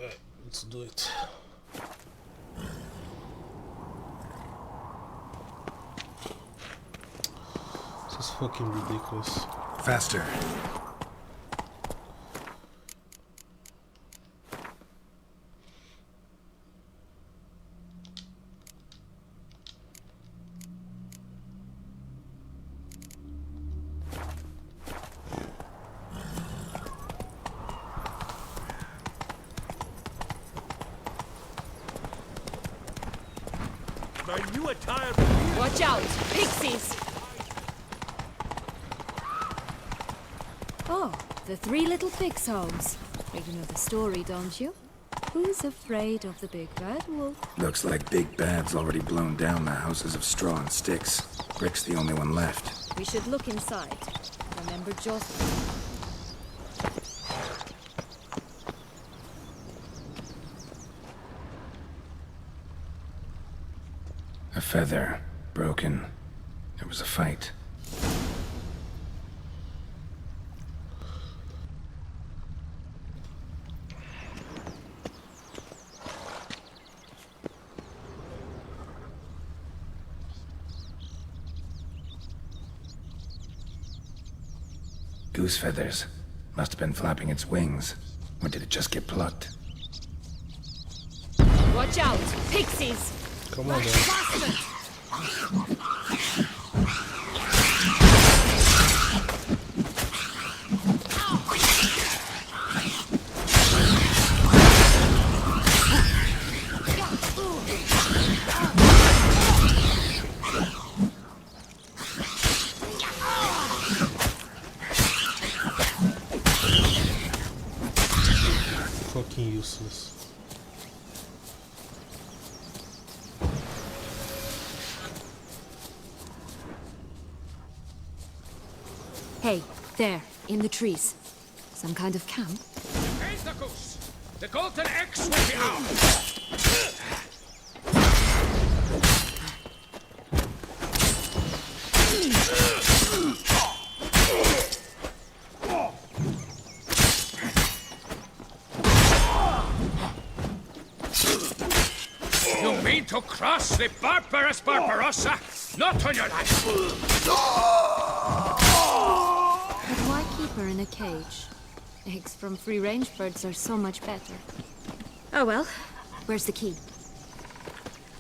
Alright, let's do it. This is fucking ridiculous. Faster. My new attire. Watch out! Pixies! Oh, the Three Little Pigs homes. You know the story, don't you? Who's afraid of the big bad wolf? Looks like Big Bad's already blown down the houses of straw and sticks. Rick's the only one left. We should look inside. Remember Jocelyn? A feather. Broken. There was a fight. Goose feathers. Must have been flapping its wings. Or did it just get plucked? Watch out! Pixies! Come on, then. Bastard! Fucking useless. Hey, there, in the trees. Some kind of camp? Face the goose. The golden X will be out. You mean to cross the Barbarous Barbarossa? Not on your life. But why keep her in a cage? Eggs from free-range birds are so much better. Oh well, where's the key?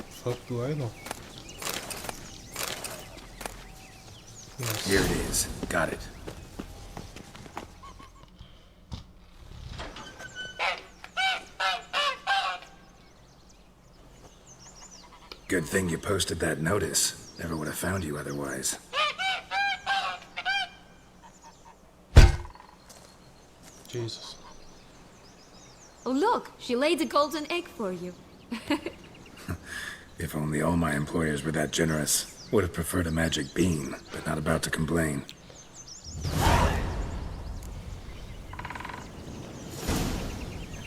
Fuck do I know? Yes. Here it is. Got it. Good thing you posted that notice. Never would have found you otherwise. Jesus. Oh look, she laid a golden egg for you. If only all my employers were that generous. Would have preferred a magic bean, but not about to complain.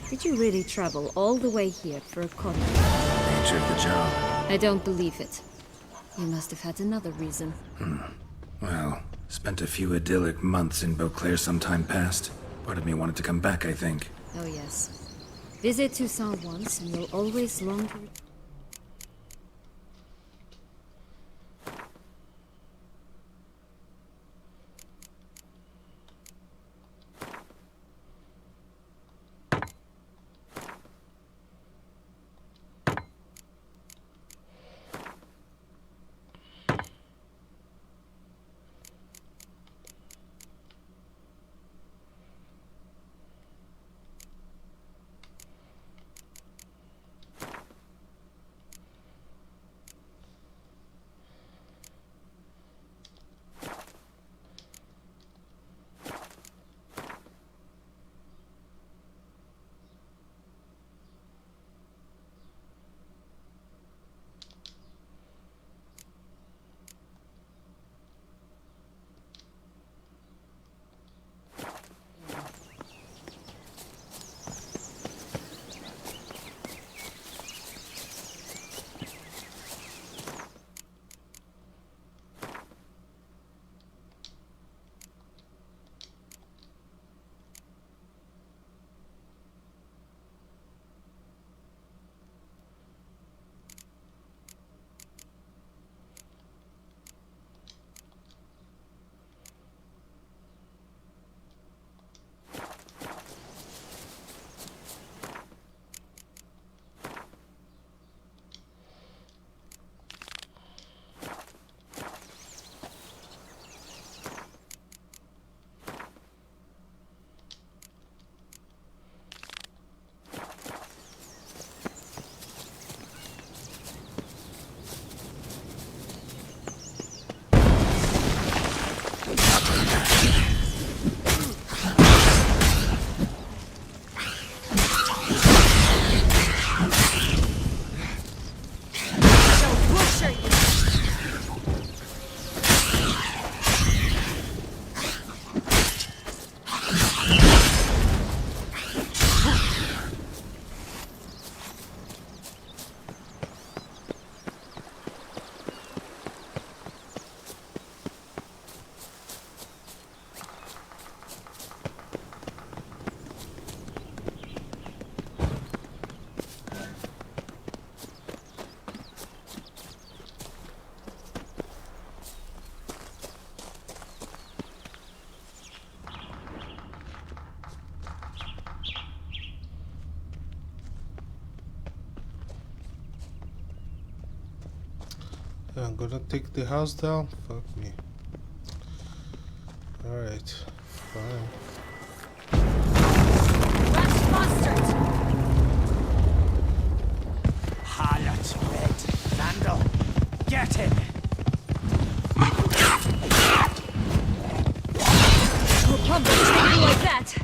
Did you really travel all the way here for a con? Nature of the job. I don't believe it. You must have had another reason. Well, spent a few idyllic months in Beauclair some time past. Part of me wanted to come back, I think. Oh yes. Visit Toussaint once and you'll always long to... I'm gonna take the house down? Fuck me. Alright, fine. Rat bastards! Harlot Red. Vandal. Get him! No problem treating you like that.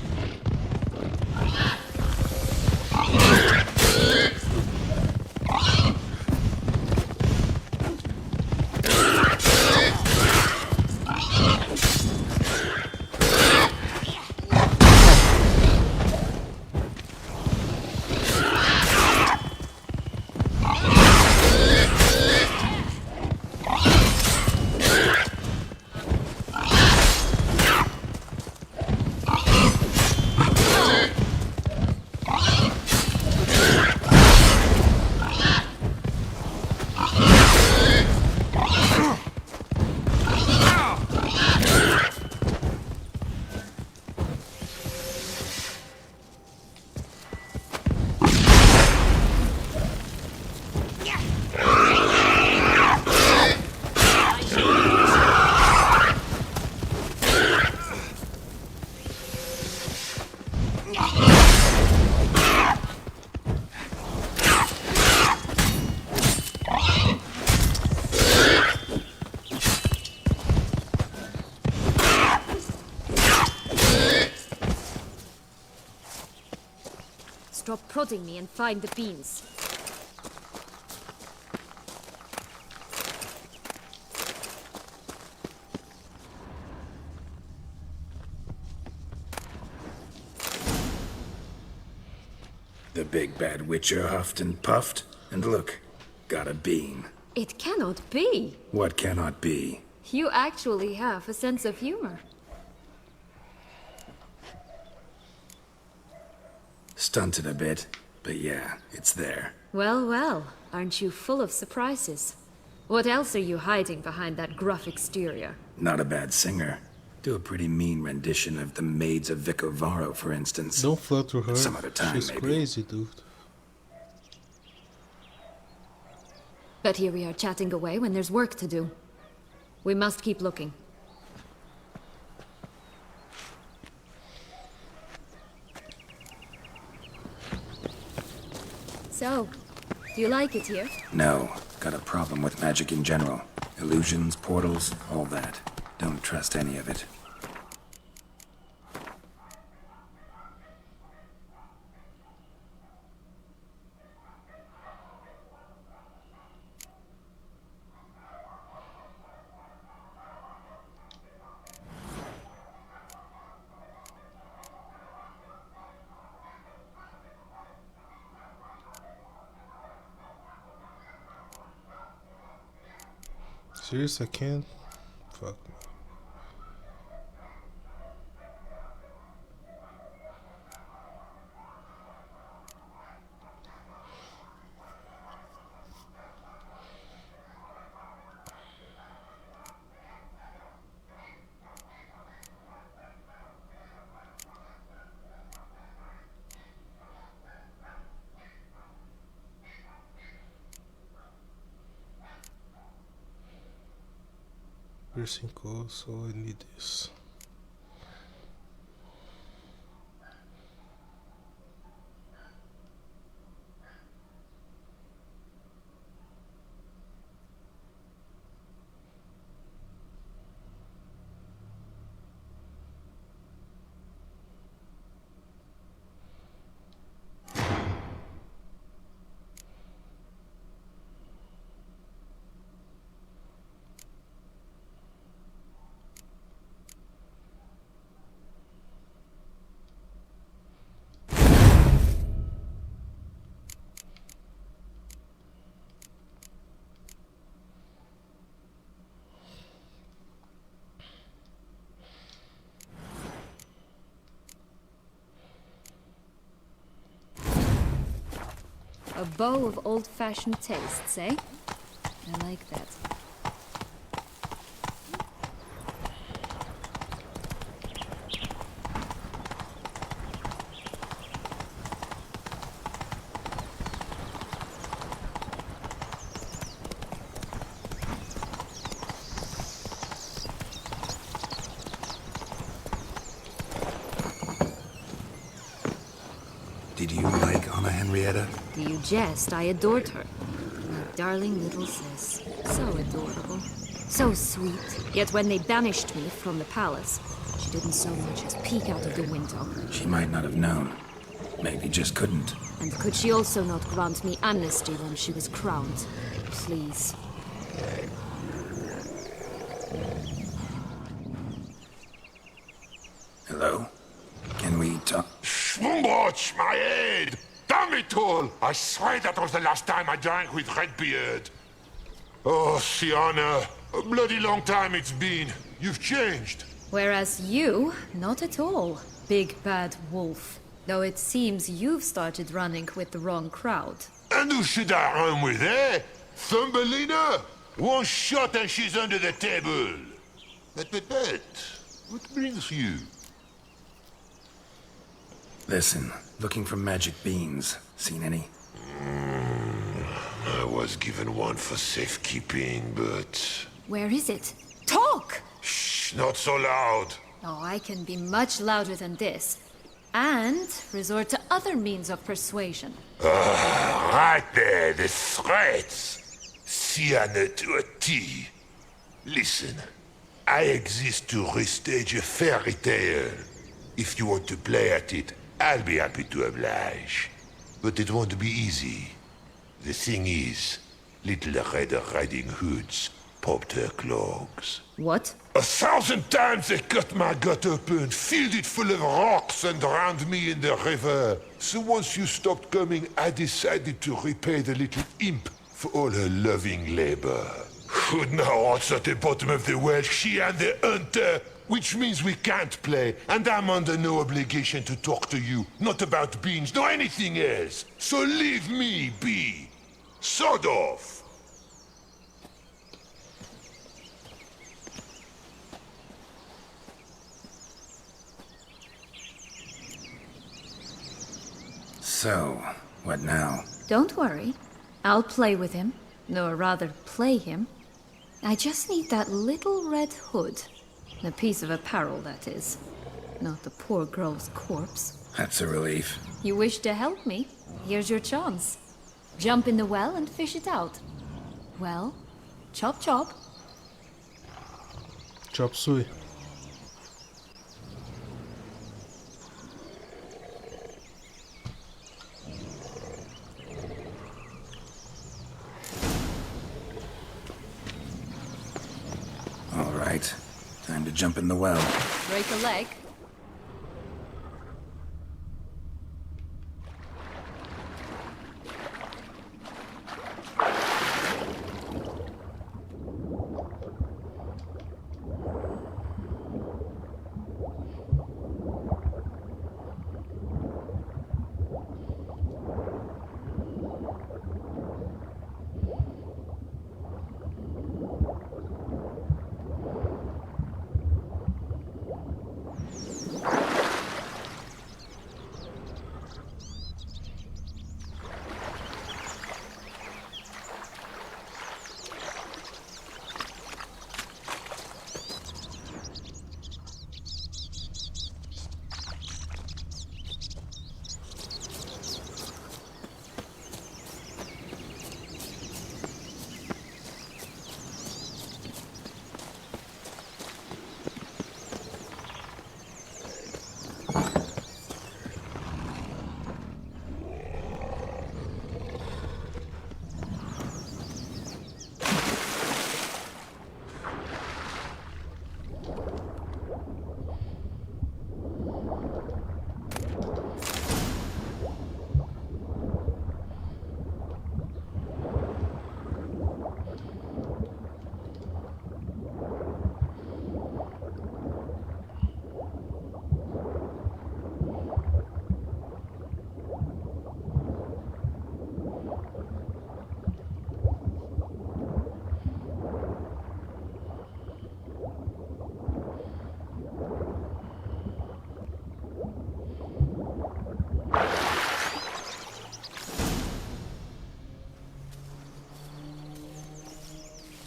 Stop prodding me and find the beans. The big bad witcher huffed and puffed, and look, got a bean. It cannot be. What cannot be? You actually have a sense of humor. Stunted a bit, but yeah, it's there. Well, well, aren't you full of surprises? What else are you hiding behind that gruff exterior? Not a bad singer. Do a pretty mean rendition of the Maids of Vicovaro, for instance. Don't flirt with her. Some other time, She's maybe. crazy, dude. But here we are chatting away when there's work to do. We must keep looking. So, do you like it here? No, got a problem with magic in general. Illusions, portals, all that. Don't trust any of it. Serious, I can't? Fuck me. Piercing code, so I need this. A bow of old-fashioned tastes, eh? I like that. you like Anna Henrietta? Do you jest? I adored her. My darling little sis. So adorable. So sweet. Yet when they banished me from the palace, she didn't so much as peek out of the window. She might not have known. Maybe just couldn't. And could she also not grant me amnesty when she was crowned? Please. Hello? Can we talk? Schwumbotch, my head! Damn it all! I swear that was the last time I drank with Redbeard. Oh, Sienna, a bloody long time it's been. You've changed. Whereas you, not at all, big bad wolf. Though it seems you've started running with the wrong crowd. And who should I run with, eh? Thumbelina? One shot and she's under the table. But, what brings you? Listen, looking for magic beans. Seen any? I was given one for safekeeping, but... Where is it? Talk! Shh, not so loud. Oh, I can be much louder than this. And resort to other means of persuasion. Right there, the threats. Sienna to a T. Listen, I exist to restage a fairy tale. If you want to play at it, I'll be happy to oblige. But it won't be easy. The thing is, little Red Riding Hoods popped her clogs. What? 1,000 times they cut my gut open, filled it full of rocks and drowned me in the river. So once you stopped coming, I decided to repay the little imp for all her loving labor. Who now rots at the bottom of the well, she and the hunter, which means we can't play, and I'm under no obligation to talk to you, not about beans, nor anything else. So leave me be. Sod off. So, what now? Don't worry. I'll play with him. Or rather, play him. I just need that little red hood. A piece of apparel, that is. Not the poor girl's corpse. That's a relief. You wish to help me? Here's your chance. Jump in the well and fish it out. Well, chop chop. Chop suey. All right. Time to jump in the well. Break a leg.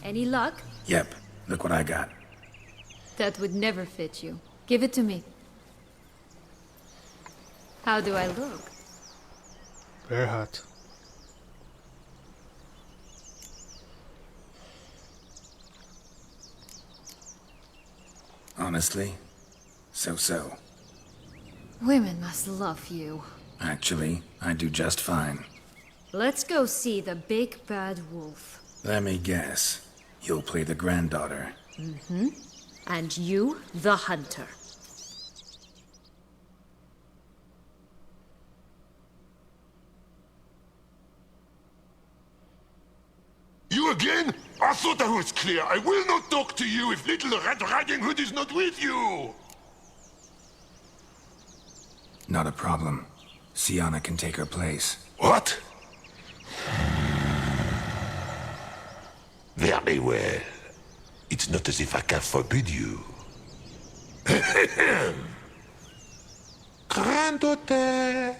Any luck? Yep. Look what I got. That would never fit you. Give it to me. How do I look? Very hot. Honestly, so-so. Women must love you. Actually, I do just fine. Let's go see the big bad wolf. Let me guess. You'll play the granddaughter. And you, the hunter. You again? I thought I was clear. I will not talk to you if little Red Riding Hood is not with you! Not a problem. Sienna can take her place. What? Very well. It's not as if I can forbid you. Granddaughter,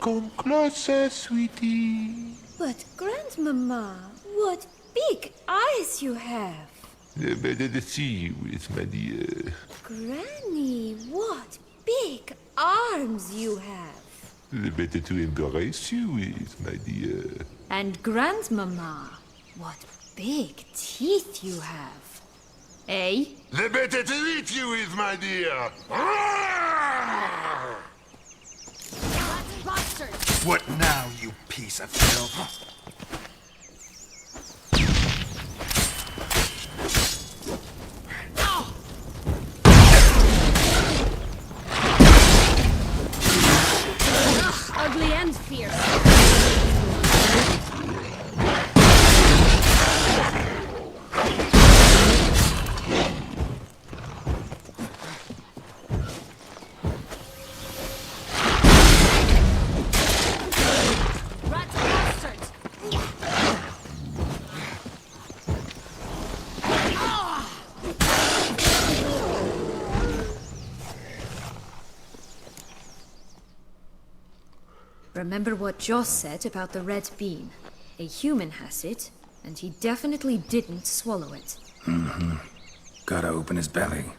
come closer, sweetie. But, Grandmama, what big eyes you have! Better to see you with, my dear. Granny, what big arms you have! The better to embrace you with, my dear. And Grandmama, what big teeth you have. Eh? The better to eat you with, my dear. What now, you piece of filth? Ugly and fierce. Remember what Joss said about the red bean. A human has it, and he definitely didn't swallow it. Gotta open his belly.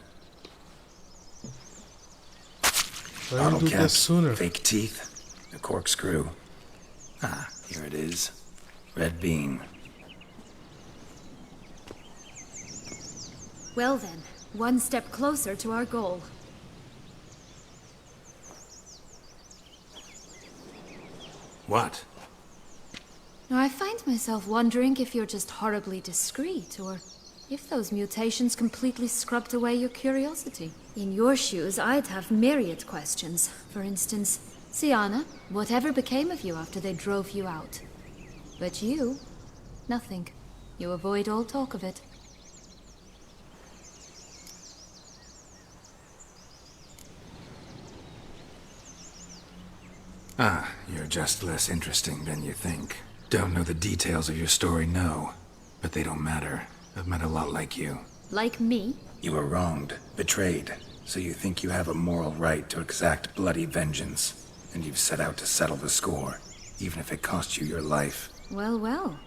Why Bottle don't do that caps, sooner? fake teeth, a corkscrew. Ah, here it is. Red bean. Well then, one step closer to our goal. What? Now, I find myself wondering if you're just horribly discreet, or if those mutations completely scrubbed away your curiosity. In your shoes, I'd have myriad questions. For instance, Sienna, whatever became of you after they drove you out? But you, nothing. You avoid all talk of it. Ah, you're just less interesting than you think. Don't know the details of your story, no. But they don't matter. I've met a lot like you. Like me? You were wronged, betrayed, so you think you have a moral right to exact bloody vengeance. And you've set out to settle the score, even if it costs you your life. Well, well.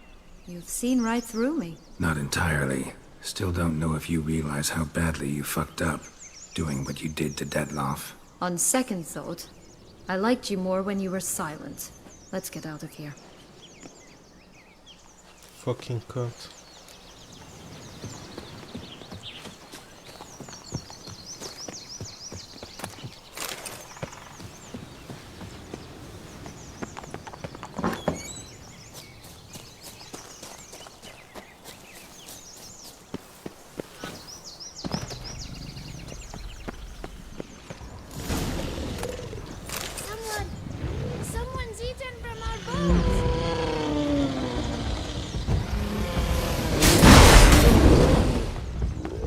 You've seen right through me. Not entirely. Still don't know if you realize how badly you fucked up, doing what you did to Dettlaff. On second thought, I liked you more when you were silent. Let's get out of here. Fucking cunt. Someone's eaten from our boat!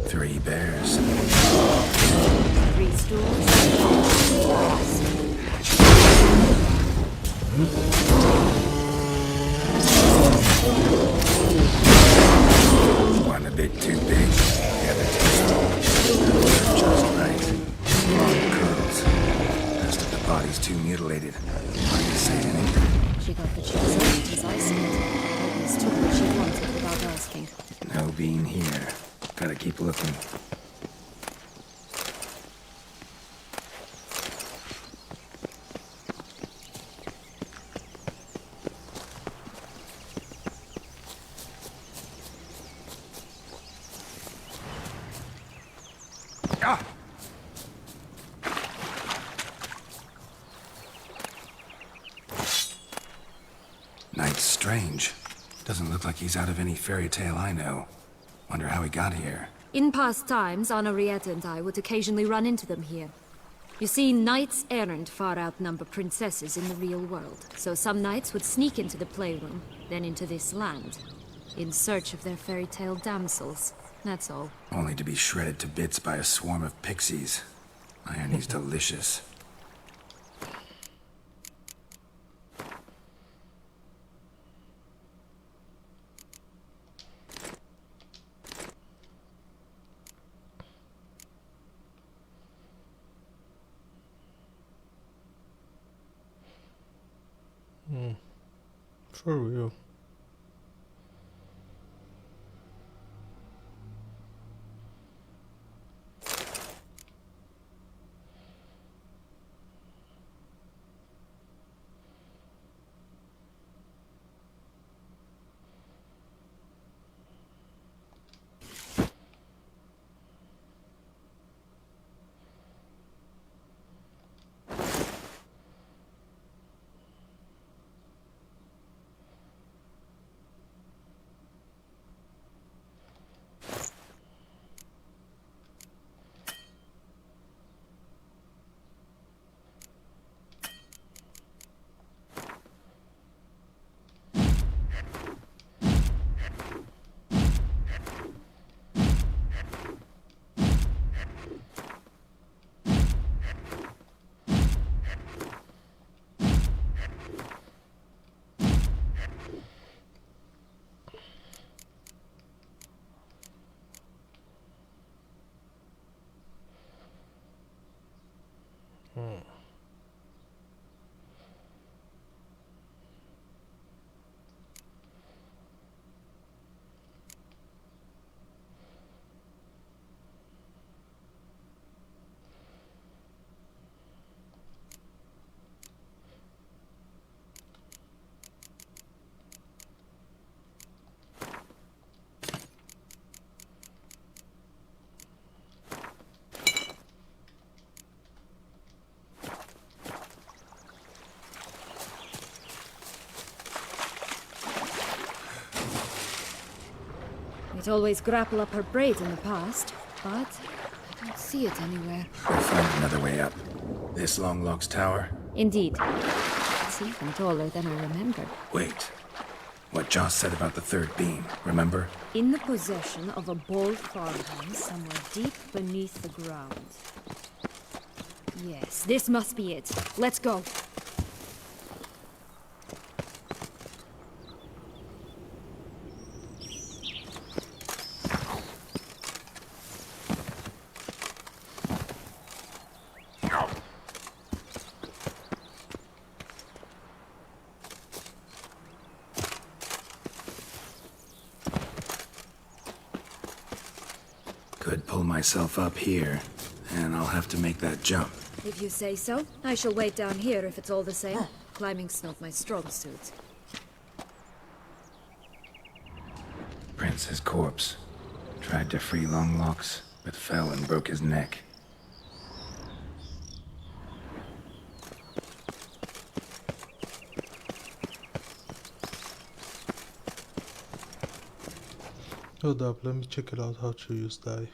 3 bears. 3 stools. One a bit too big, the other too small. Just right. Long curls. Rest of the body's too mutilated. Why do you say anything? She got the chance as I said. Always took what she wanted without asking. No bean here. Gotta keep looking. Knight's strange. Doesn't look like he's out of any fairy tale I know. Wonder how he got here. In past times, Henrietta and I would occasionally run into them here. You see, knights errant far outnumber princesses in the real world, so some knights would sneak into the playroom, then into this land, in search of their fairy tale damsels. That's all. Only to be shredded to bits by a swarm of pixies. Irony's delicious. For real. We'd always grapple up her braid in the past, but I don't see it anywhere. We'll find another way up. This Longlock's tower? Indeed. It's even taller than I remembered. Wait. What Joss said about the third beam, remember? In the possession of a bold farmhand somewhere deep beneath the ground. Yes, this must be it. Let's go. Could pull myself up here, and I'll have to make that jump. If you say so, I shall wait down here if it's all the same. Climbing's not my strong suit. Prince's corpse. Tried to free Longlocks, but fell and broke his neck. Hold up, let me check it out how to use die.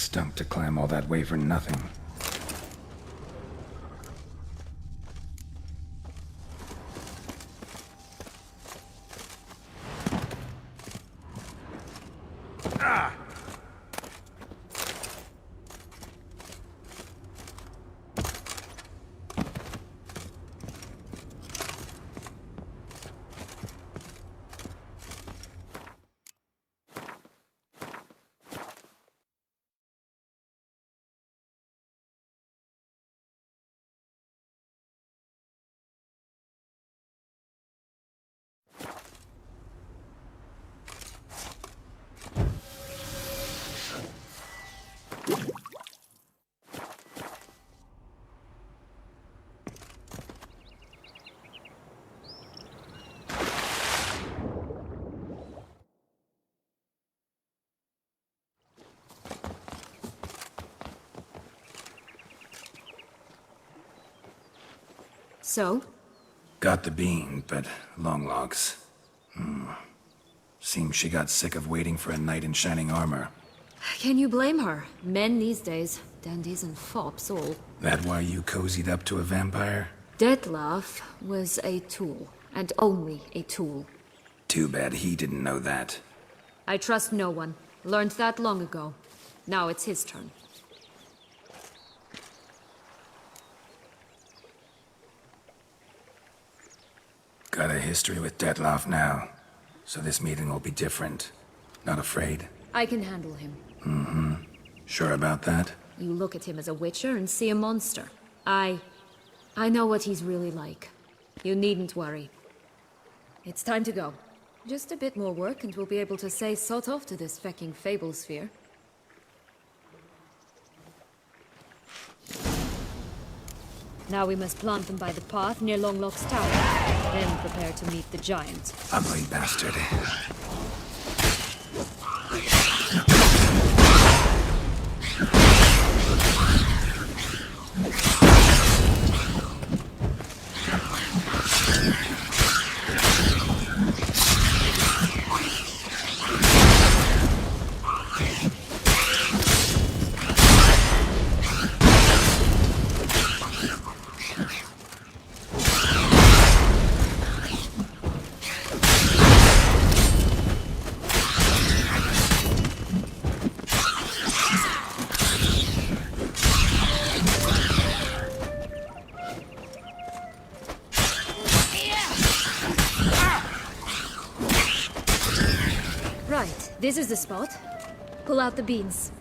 stunk to climb all that way for nothing. So? Got the bean, but long logs. Seems she got sick of waiting for a knight in shining armor. Can you blame her? Men these days, dandies and fops all. That why you cozied up to a vampire? Dettlaff was a tool, and only a tool. Too bad he didn't know that. I trust no one. Learned that long ago. Now it's his turn. Got a history with Dettlaff now, so this meeting will be different. Not afraid? I can handle him. Sure about that? You look at him as a witcher and see a monster. I know what he's really like. You needn't worry. It's time to go. Just a bit more work and we'll be able to say sod off to this fecking fable sphere. Now we must plant them by the path near Longlock's tower. Then prepare to meet the giant. Ugly bastard. Right, this is the spot. Pull out the beans.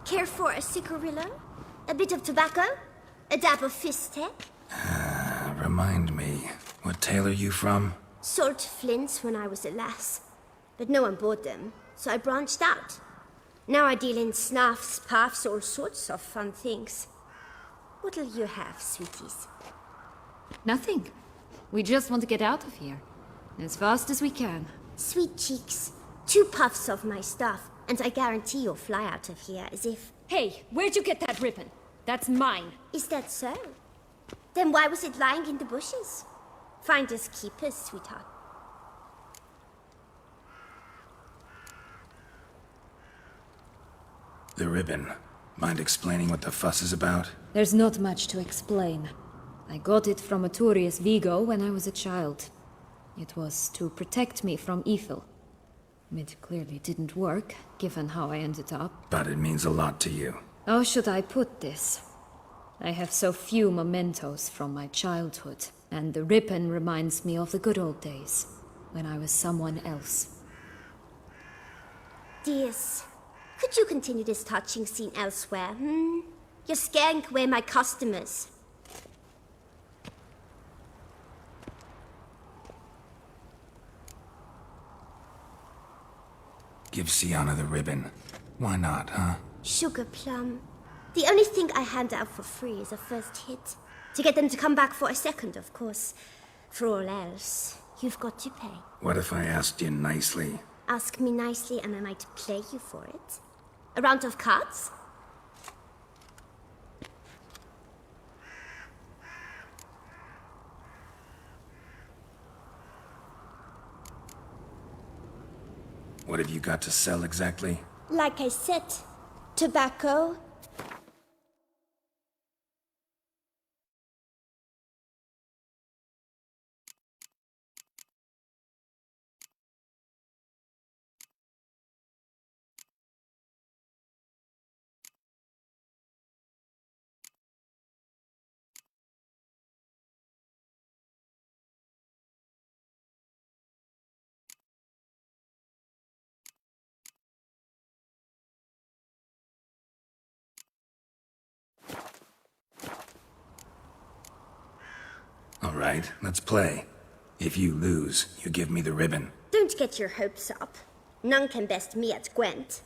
Care for a cigarillo? A bit of tobacco? A dab of fistek? Remind me, what tale are you from? Sold flints when I was a lass. But no one bought them, so I branched out. Now I deal in snuffs, puffs, all sorts of fun things. What'll you have, sweeties? Nothing. We just want to get out of here. As fast as we can. Sweet cheeks. 2 puffs of my stuff, and I guarantee you'll fly out of here as if... Hey, where'd you get that ribbon? That's mine. Is that so? Then why was it lying in the bushes? Finders keepers, sweetheart. The ribbon. Mind explaining what the fuss is about? There's not much to explain. I got it from Aturius Vigo when I was a child. It was to protect me from evil. It clearly didn't work, given how I ended up. But it means a lot to you. How should I put this? I have so few mementos from my childhood, and the ribbon reminds me of the good old days, when I was someone else. Dears, could you continue this touching scene elsewhere, You're scaring away my customers. Give Sienna the ribbon. Why not, huh? Sugar plum. The only thing I hand out for free is a first hit. To get them to come back for a second, of course. For all else, you've got to pay. What if I asked you nicely? Ask me nicely and I might play you for it. A round of cards? What have you got to sell exactly? Like I said, tobacco. All right, let's play. If you lose, you give me the ribbon. Don't get your hopes up. None can best me at Gwent.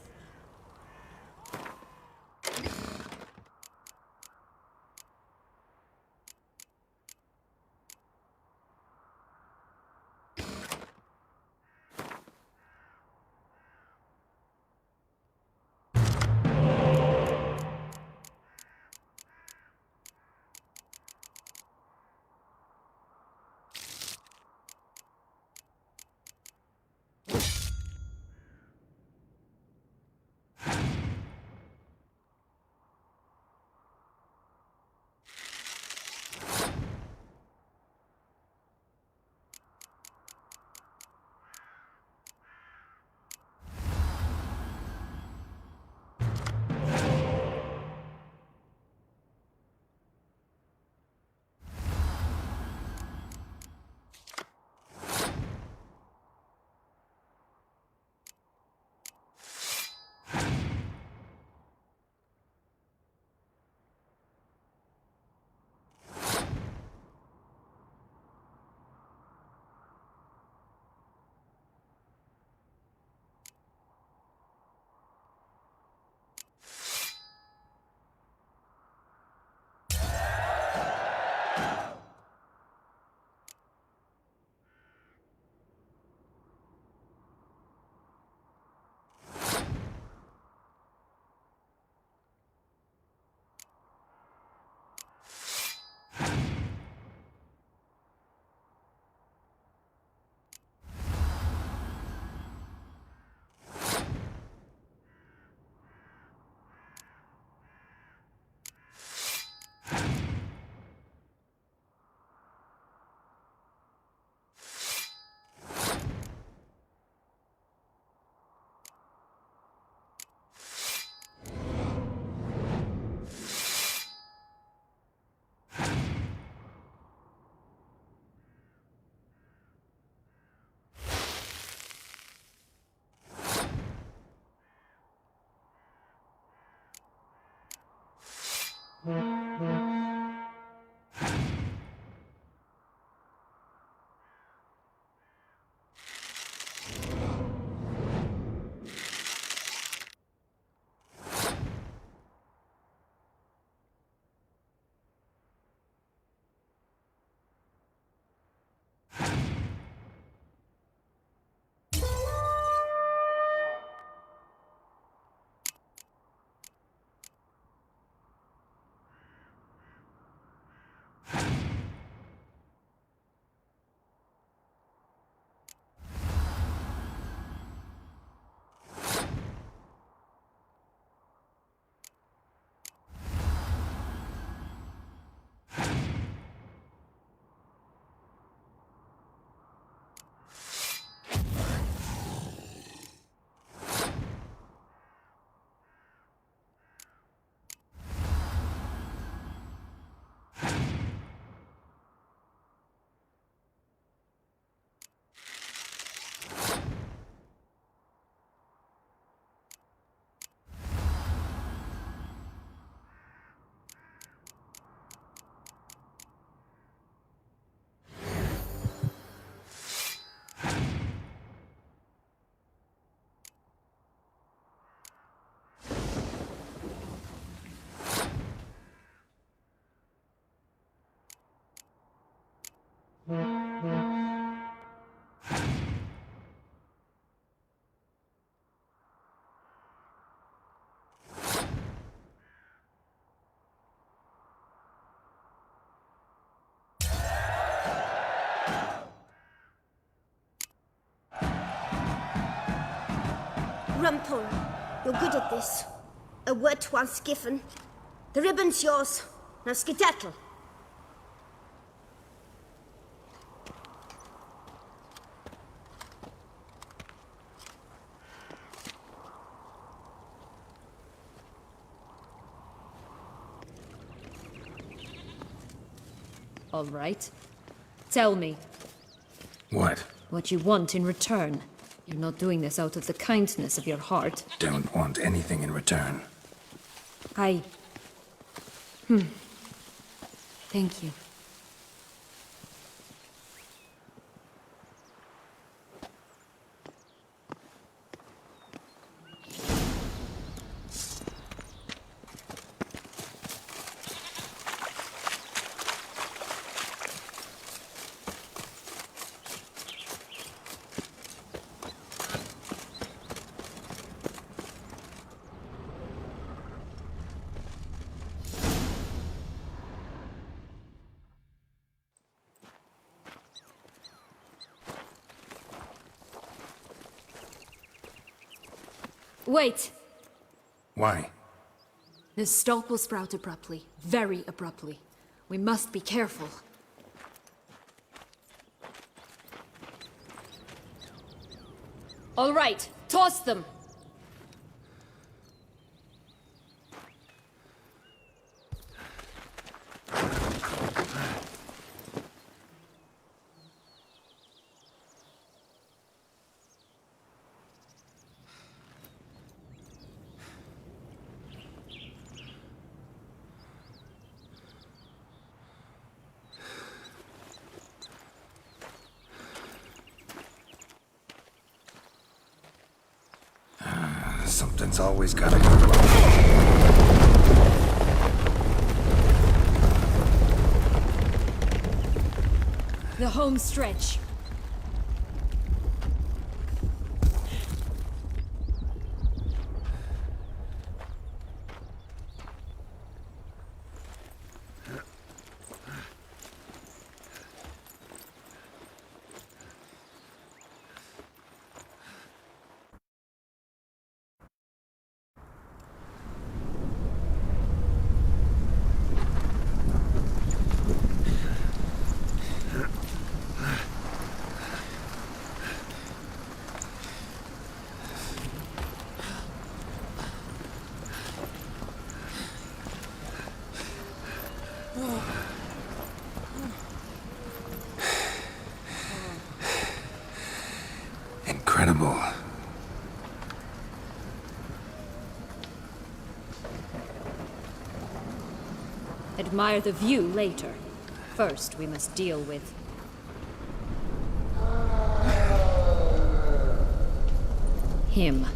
Rumpole, you're good at this. A word once given. The ribbon's yours. Now skedaddle. All right. Tell me What? what you want in return. You're not doing this out of the kindness of your heart. Don't want anything in return. Thank you. Wait! Why? The stalk will sprout abruptly. Very abruptly. We must be careful. All right, toss them! Something's always gotta go wrong. The home stretch. Incredible. Admire the view later. First, we must deal with... him.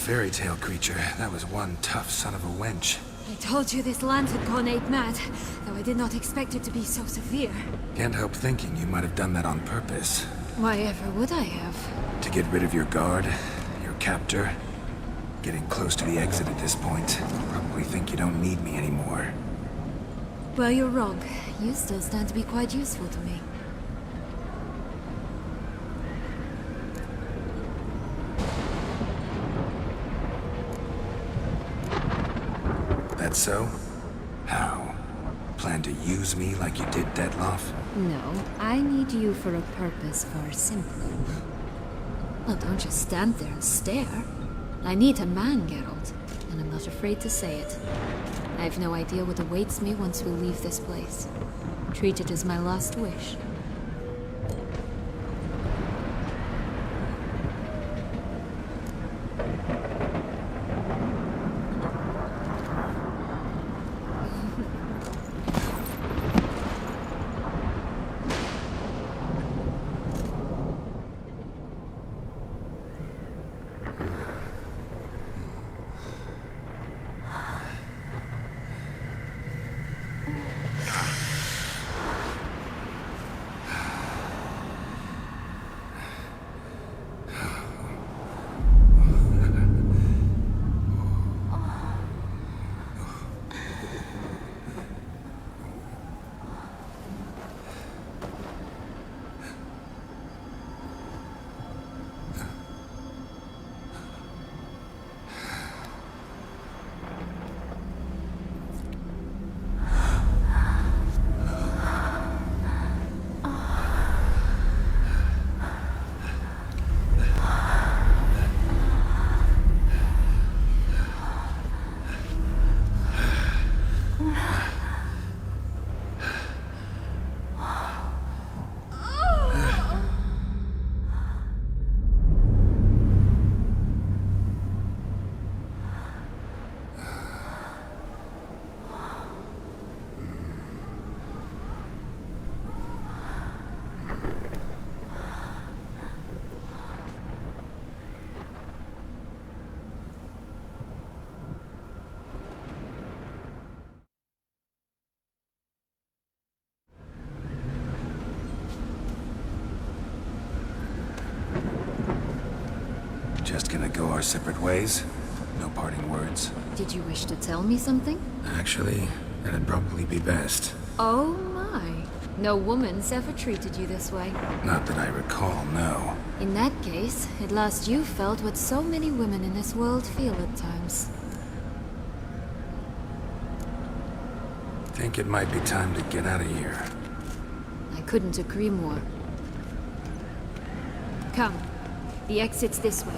fairy tale creature, that was one tough son of a wench. I told you this land had gone ape mad, though I did not expect it to be so severe. Can't help thinking you might have done that on purpose. Why ever would I have? To get rid of your guard, your captor. Getting close to the exit at this point. Probably think you don't need me anymore. Well, you're wrong. You still stand to be quite useful to me. That so? How? Plan to use me like you did Detloff? No, I need you for a purpose far simpler. Well, don't just stand there and stare. I need a man, Geralt, and I'm not afraid to say it. I have no idea what awaits me once we leave this place. Treat it as my last wish. Just gonna go our separate ways? No parting words? Did you wish to tell me something? Actually, that'd probably be best. Oh my. No woman's ever treated you this way. Not that I recall, no. In that case, at last you felt what so many women in this world feel at times. Think it might be time to get out of here. I couldn't agree more. Come. The exit's this way.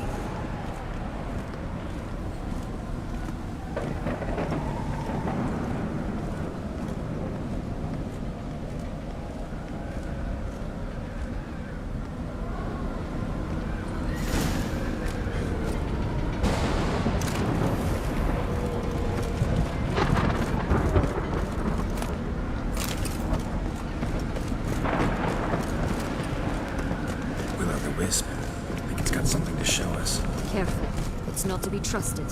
Will-o'-the-wisp. Think it's got something to show us. Careful. It's not to be trusted.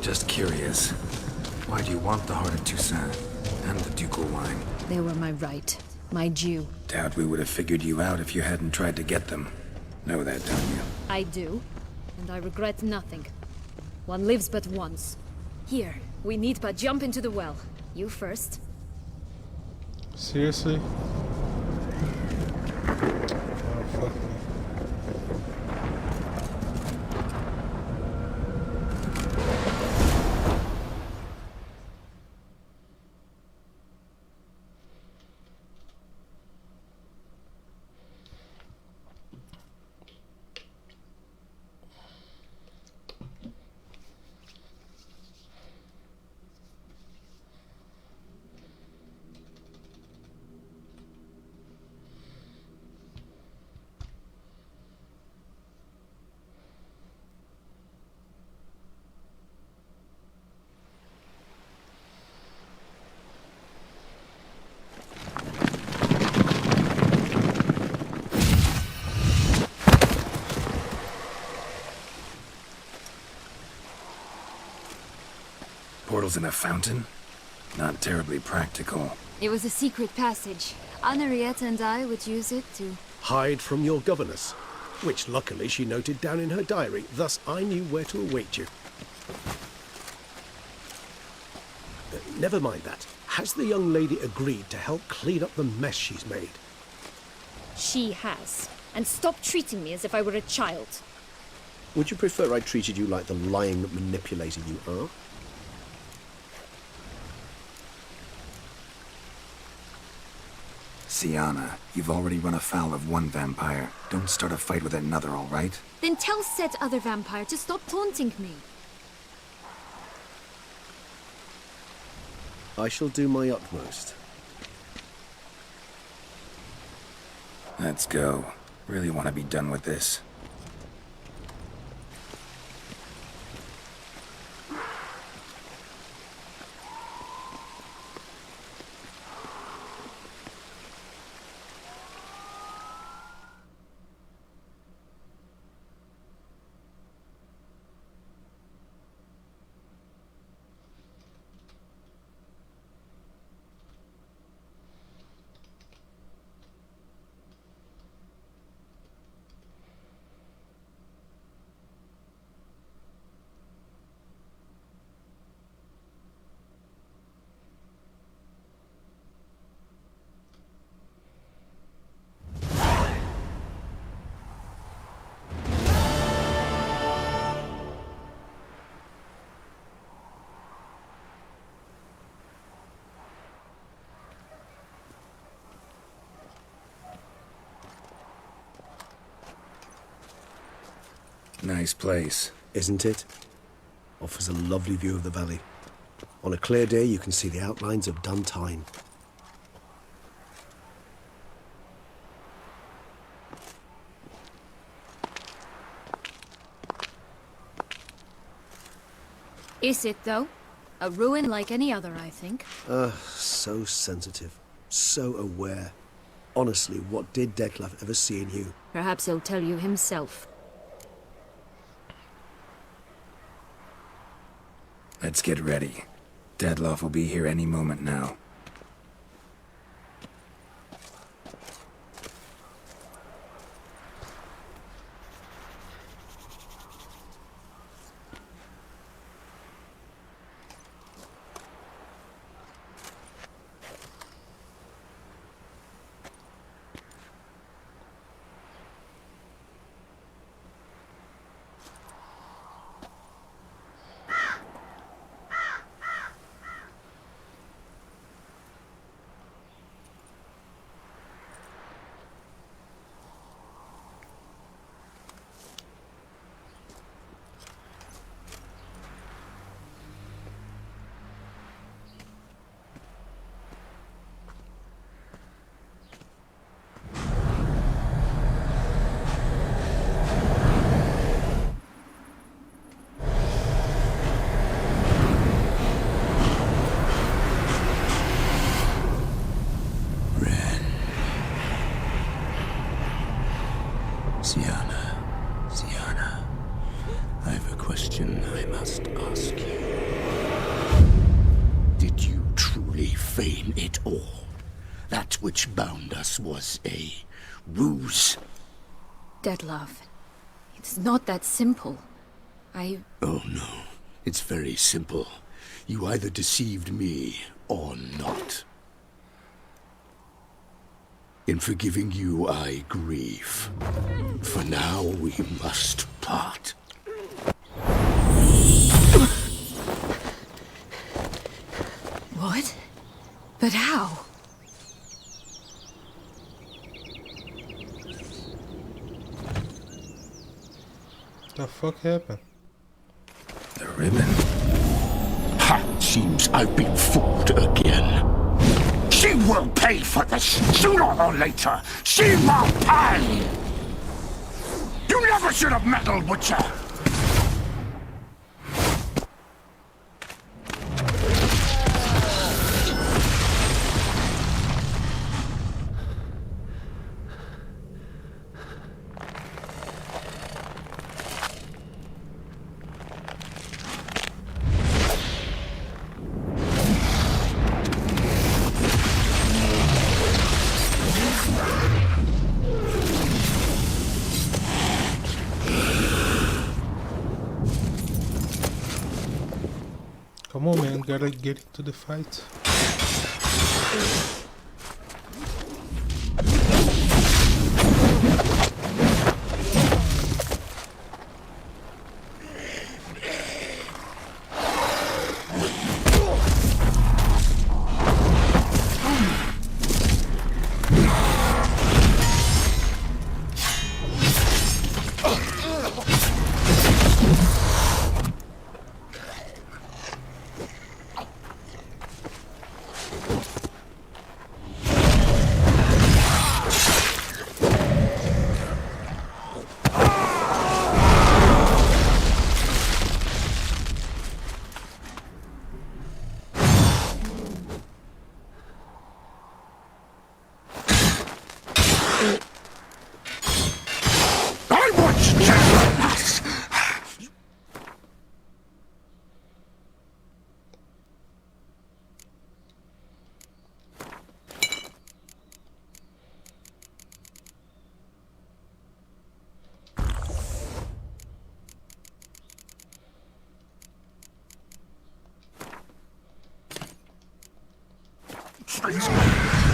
Just curious. Why do you want the Heart of Toussaint and the ducal wine? They were my right. My due. Doubt we would have figured you out if you hadn't tried to get them. Know that, don't you? I do. And I regret nothing. One lives but once. Here, we need but jump into the well. You first. Seriously? Oh, fuck me. portals in a fountain? Not terribly practical. It was a secret passage. Henriette and I would use it to... Hide from your governess, which luckily she noted down in her diary, thus I knew where to await you. Never mind that. Has the young lady agreed to help clean up the mess she's made? She has. And stop treating me as if I were a child. Would you prefer I treated you like the lying manipulator you are? Sienna, you've already run afoul of one vampire. Don't start a fight with another, all right? Then tell said other vampire to stop taunting me. I shall do my utmost. Let's go. Really want to be done with this. Nice place. Isn't it? Offers a lovely view of the valley. On a clear day, you can see the outlines of Duntine. Is it, though? A ruin like any other, I think. So sensitive. So aware. Honestly, what did Dettlaff ever see in you? Perhaps he'll tell you himself. Let's get ready. Dettlaff will be here any moment now. Sienna, I've a question I must ask you. Did you truly feign it all? That which bound us was a ruse? Dettlaff, it's not that simple. Oh no, it's very simple. You either deceived me or not. In forgiving you, I grieve. For now, we must part. What? But how? The fuck happened? The ribbon. Ha! Seems I've been fooled again. She will pay for this, sooner or later. She will pay! You never should have meddled with her! Come on, man, gotta get into the fight. I want gentleness.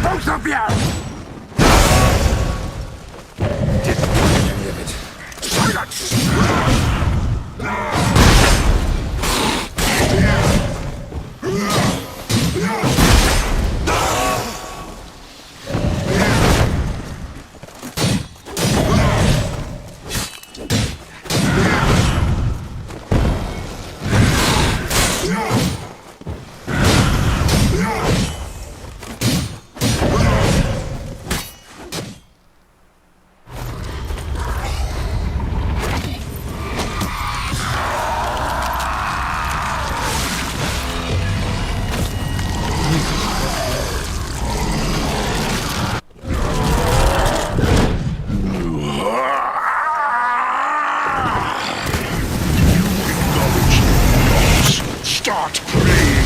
Both of you! Any of it. Silence! Start playing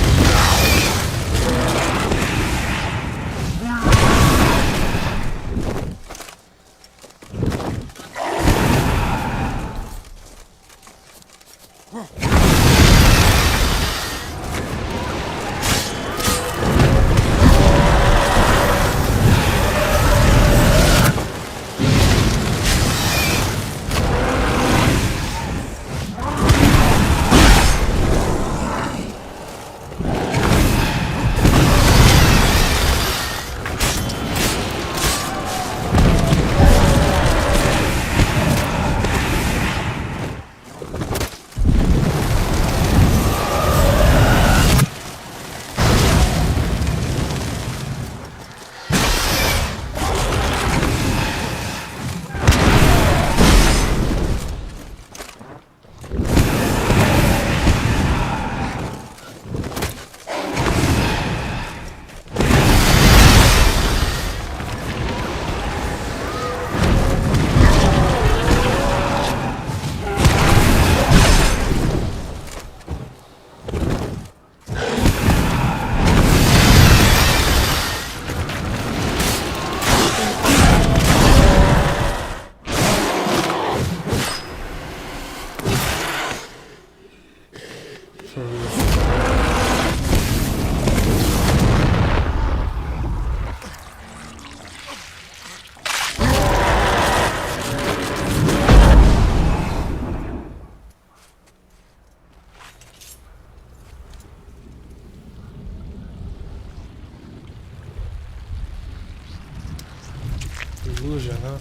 Illusion, huh?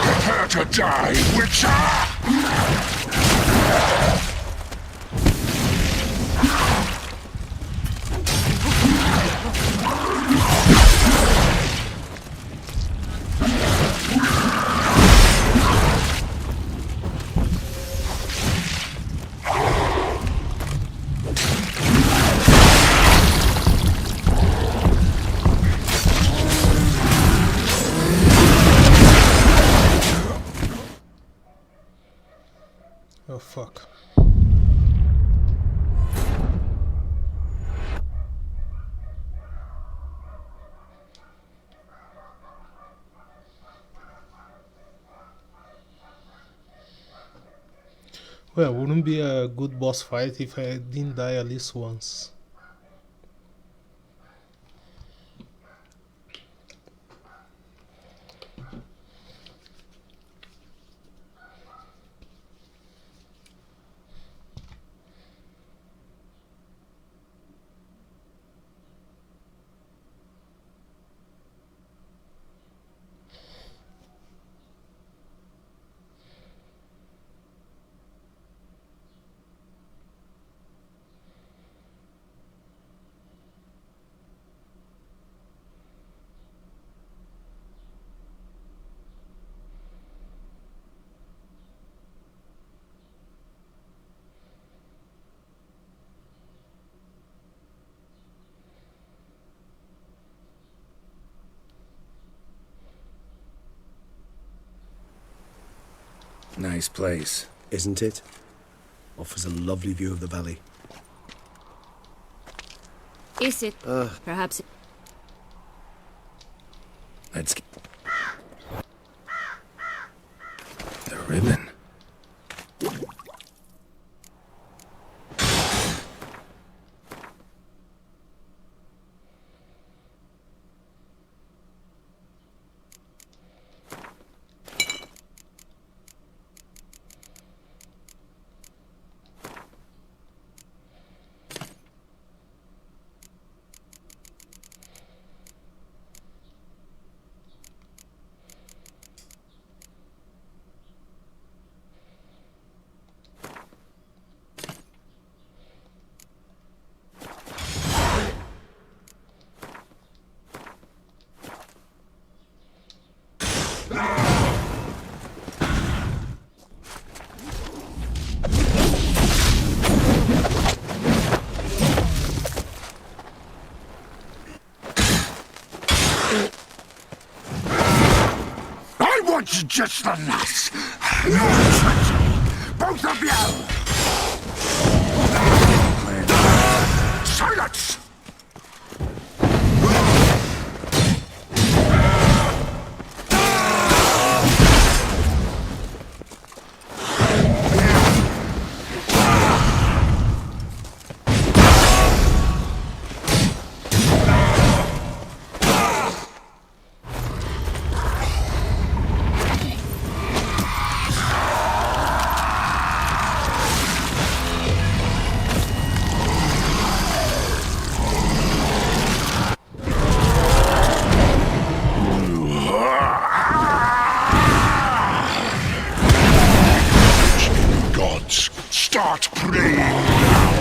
Prepare to die, Witcher! Oh fuck. Well, wouldn't be a good boss fight if I didn't die at least once. Nice place. Isn't it? Offers a lovely view of the valley. Is it? Perhaps. Let's get... The ribbon. I want you just the lass. No treachery. Both of you. Silence! Gods, start praying now.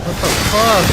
What the fuck?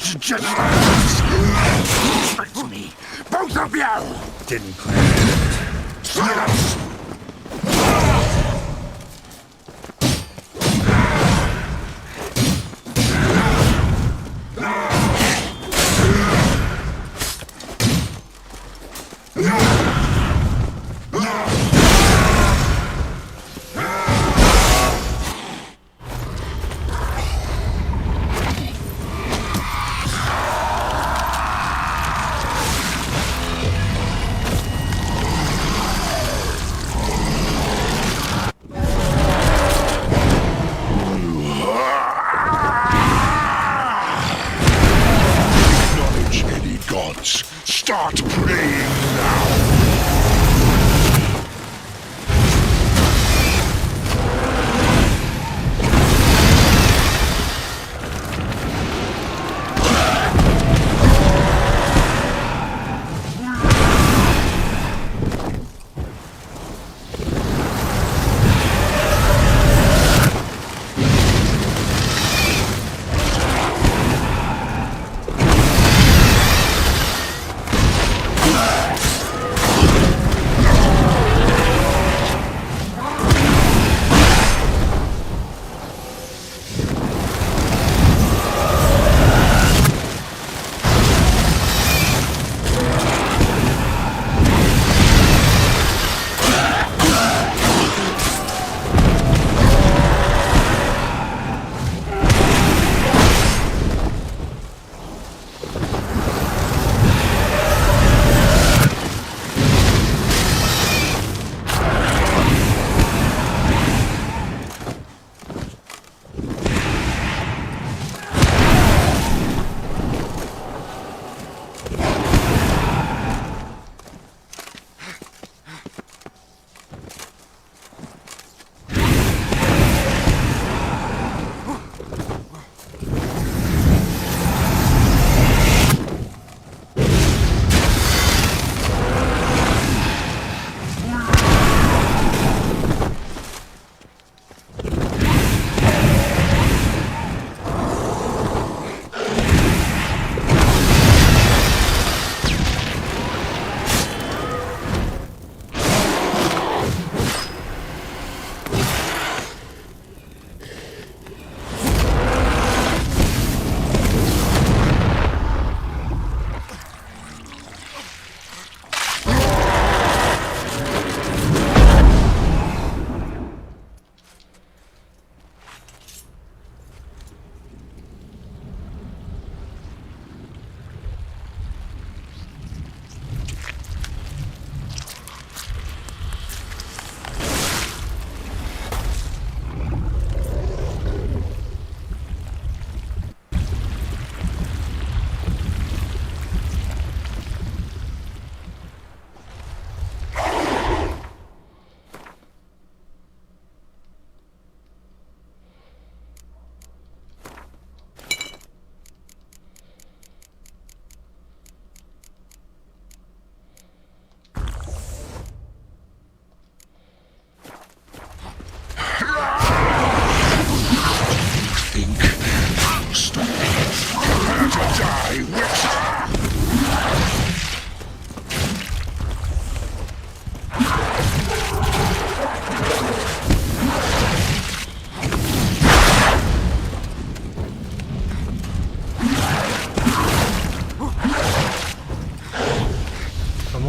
It's just respect me, both of you! Didn't plan. Silence! Acknowledge any gods. Start praying now.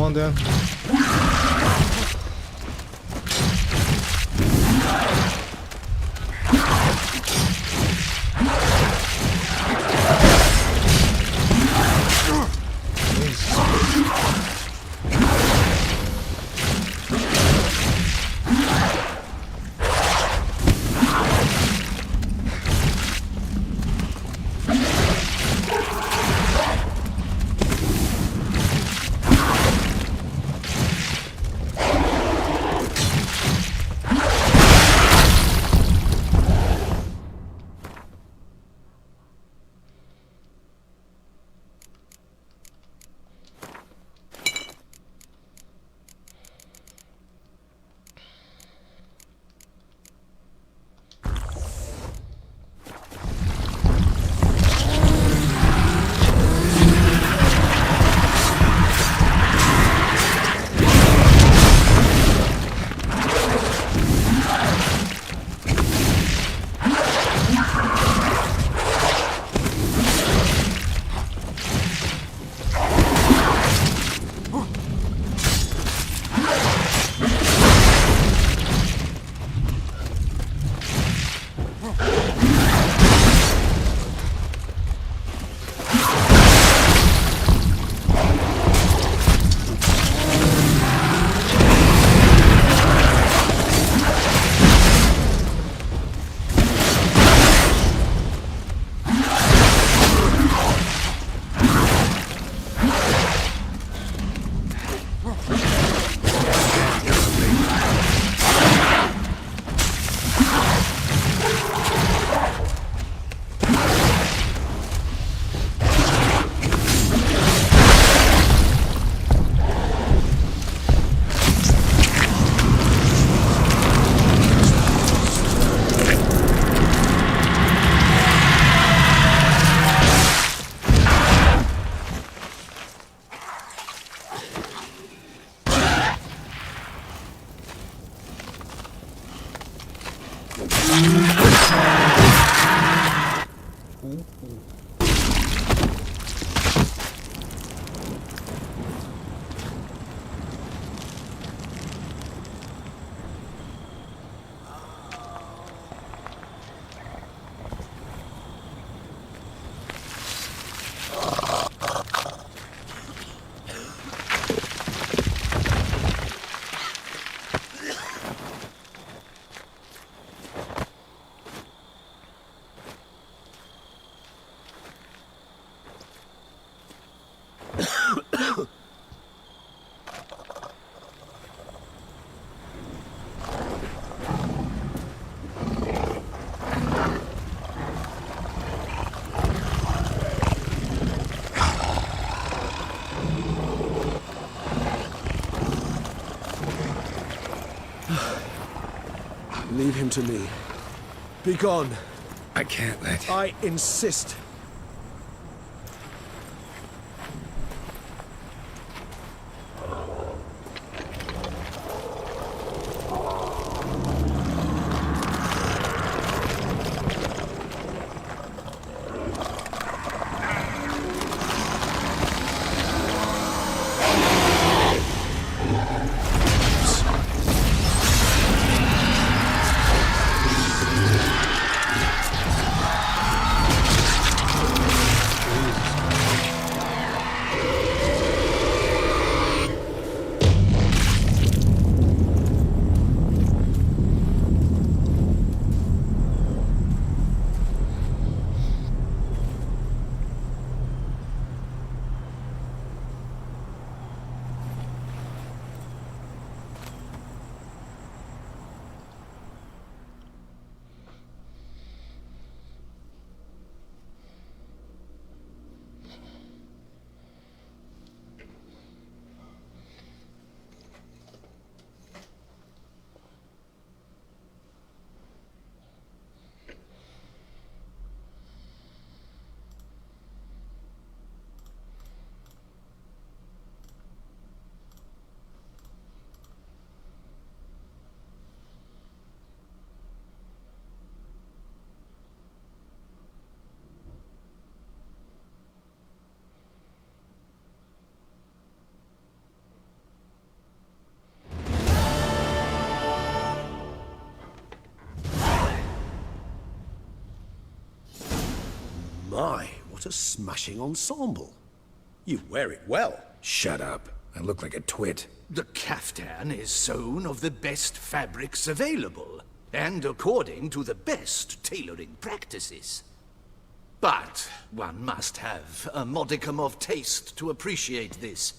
on then. Leave him to me. Be gone. I can't let... I insist. My, what a smashing ensemble. You wear it well. Shut up. I look like a twit. The caftan is sewn of the best fabrics available, and according to the best tailoring practices. But one must have a modicum of taste to appreciate this.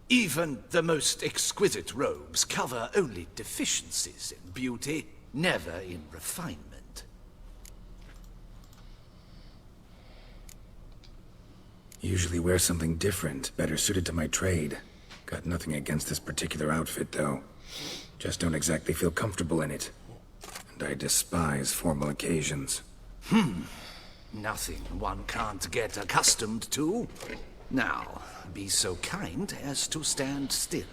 Even the most exquisite robes cover only deficiencies in beauty, never in refinement. Usually wear something different, better suited to my trade. Got nothing against this particular outfit, though. Just don't exactly feel comfortable in it. And I despise formal occasions. Nothing one can't get accustomed to. Now, be so kind as to stand still.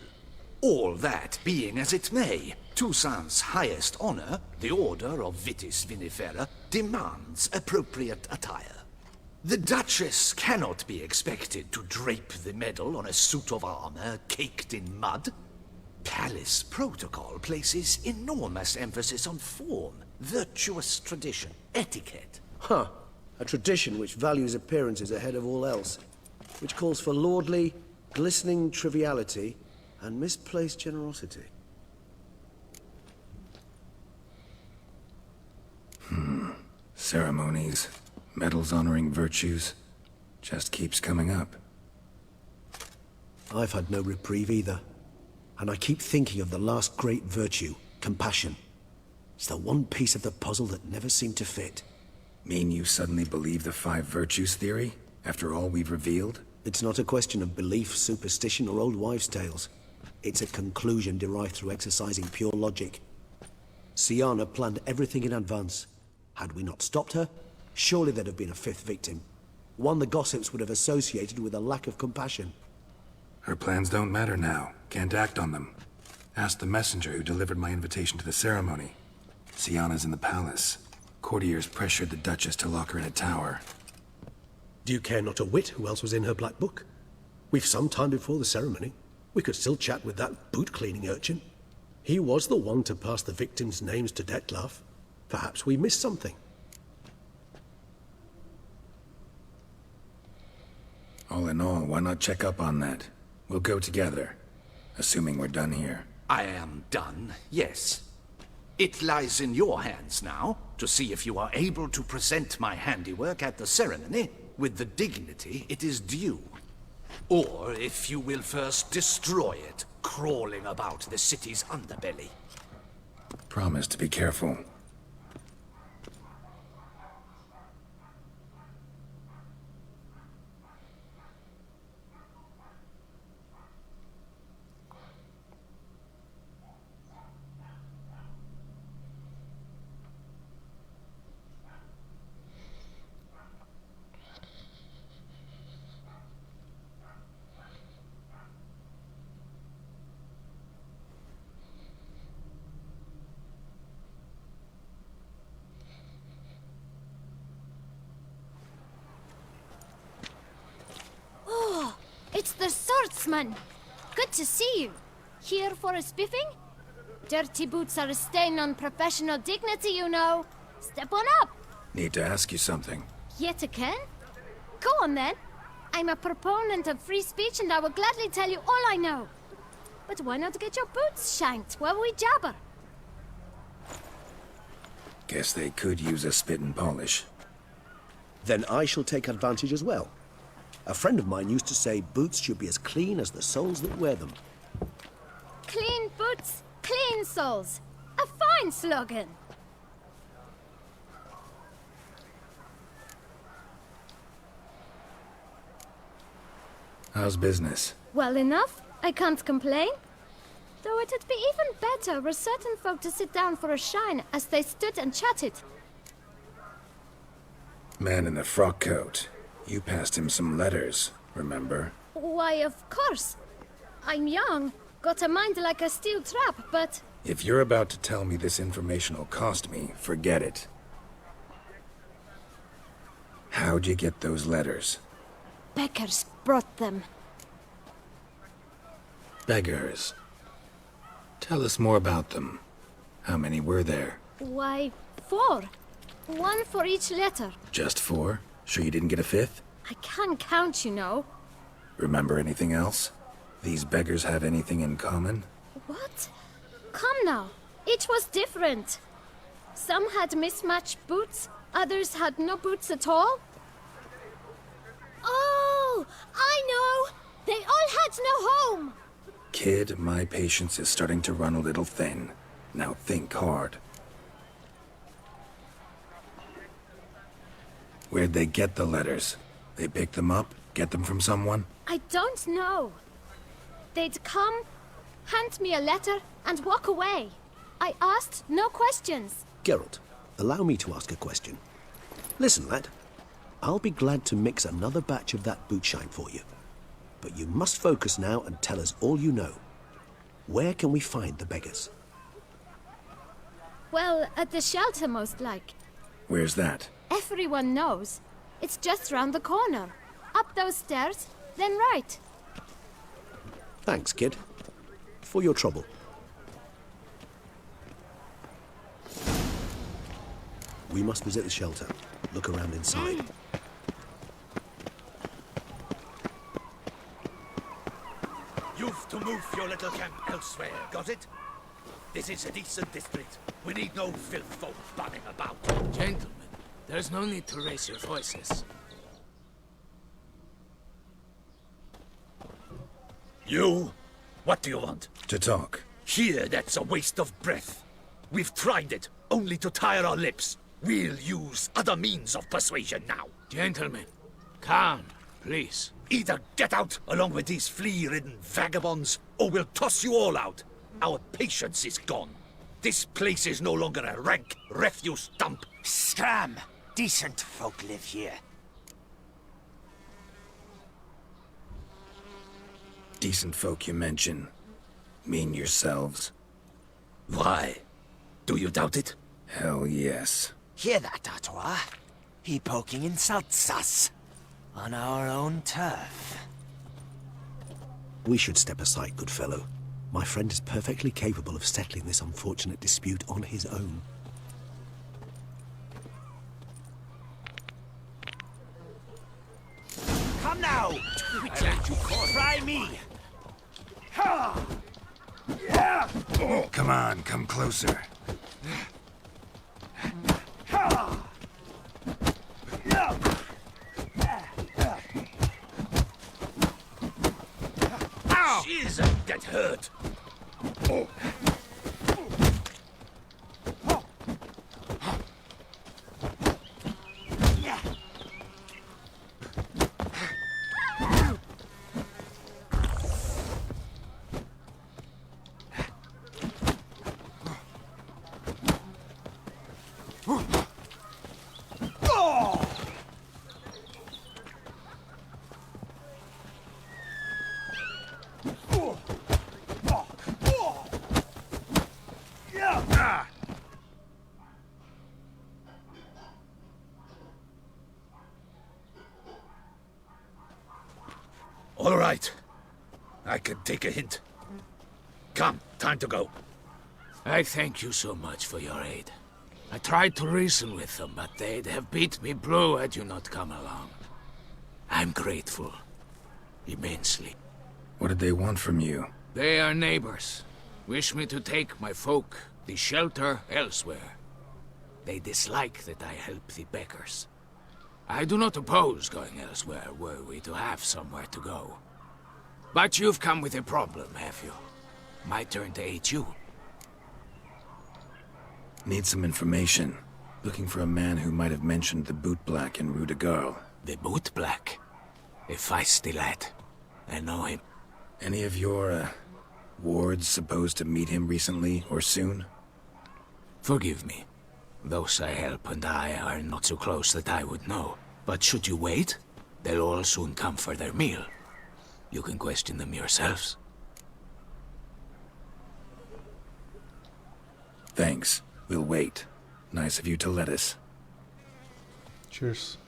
All that being as it may, Toussaint's highest honor, the Order of Vitis Vinifera, demands appropriate attire. The Duchess cannot be expected to drape the medal on a suit of armor caked in mud. Palace protocol places enormous emphasis on form, virtuous tradition, etiquette. Huh. A tradition which values appearances ahead of all else. Which calls for lordly, glistening triviality and misplaced generosity. Ceremonies, medals honoring virtues, just keeps coming up. I've had no reprieve either. And I keep thinking of the last great virtue, compassion. It's the one piece of the puzzle that never seemed to fit. Mean you suddenly believe the 5 virtues theory, after all we've revealed? It's not a question of belief, superstition, or old wives' tales. It's a conclusion derived through exercising pure logic. Syanna planned everything in advance. Had we not stopped her, surely there'd have been a 5th victim. One the gossips would have associated with a lack of compassion. Her plans don't matter now. Can't act on them. Ask the messenger who delivered my invitation to the ceremony. Syanna's in the palace. Courtiers pressured the Duchess to lock her in a tower. Do you care not a whit who else was in her black book? We've some time before the ceremony. We could still chat with that boot-cleaning urchin. He was the one to pass the victims' names to Dettlaff. Perhaps we missed something. All in all, why not check up on that? We'll go together, assuming we're done here. I am done, yes. It lies in your hands now to see if you are able to present my handiwork at the ceremony with the dignity it is due. Or if you will first destroy it, crawling about the city's underbelly. Promise to be careful. It's the swordsman! Good to see you. Here for a spiffing? Dirty boots are a stain on professional dignity, you know. Step on up. Need to ask you something. Yet again? Go on then. I'm a proponent of free speech and I will gladly tell you all I know. But why not get your boots shanked while we jabber? Guess they could use a spit and polish. Then I shall take advantage as well. A friend of mine used to say boots should be as clean as the soles that wear them. Clean boots, clean soles. A fine slogan. How's business? Well enough. I can't complain. Though it'd be even better were certain folk to sit down for a shine as they stood and chatted. Man in the frock coat. You passed him some letters, remember? Why, of course. I'm young, got a mind like a steel trap, but... If you're about to tell me this information will cost me, forget it. How'd you get those letters? Beggars brought them. Beggars. Tell us more about them. How many were there? Why, 4. 1 for each letter. Just 4? Sure you didn't get a 5th? I can't count, you know. Remember anything else? These beggars have anything in common? What? Come now. Each was different. Some had mismatched boots, others had no boots at all. Oh, I know! They all had no home! Kid, my patience is starting to run a little thin. Now think hard. Where'd they get the letters? They pick them up? Get them from someone? I don't know. They'd come, hand me a letter, and walk away. I asked no questions. Geralt, allow me to ask a question. Listen, lad. I'll be glad to mix another batch of that bootshine for you. But you must focus now and tell us all you know. Where can we find the beggars? Well, at the shelter, most like. Where's that? Everyone knows. It's just round the corner. Up those stairs, then right. Thanks, kid. For your trouble. We must visit the shelter. Look around inside. You've to move your little camp elsewhere, got it? This is a decent district. We need no filth folk bunning about. Gentlemen, there's no need to raise your voices. You? What do you want? To talk. Here, that's a waste of breath. We've tried it, only to tire our lips. We'll use other means of persuasion now. Gentlemen, calm, please. Either get out along with these flea-ridden vagabonds, or we'll toss you all out. Our patience is gone. This place is no longer a rank refuse dump. Scram! Decent folk live here. Decent folk you mention. Mean yourselves. Why? Do you doubt it? Hell yes. Hear that, Artois? He poking insults us. On our own turf. We should step aside, good fellow. My friend is perfectly capable of settling this unfortunate dispute on his own. Come now! Try me! Come on, come closer. Jesus, that hurt. All right. I can take a hint. Come, time to go. I thank you so much for your aid. I tried to reason with them, but they'd have beat me blue had you not come along. I'm grateful. Immensely. What did they want from you? They are neighbors. Wish me to take my folk, the shelter, elsewhere. They dislike that I help the beggars. I do not oppose going elsewhere were we to have somewhere to go. But you've come with a problem, have you? My turn to aid you. Need some information. Looking for a man who might have mentioned the Boot Black in Rue de Garl. The Boot Black? A feisty lad. I know him. Any of your, wards supposed to meet him recently or soon? Forgive me. Those I help and I are not so close that I would know. But should you wait, they'll all soon come for their meal. You can question them yourselves. Thanks. We'll wait. Nice of you to let us. Cheers.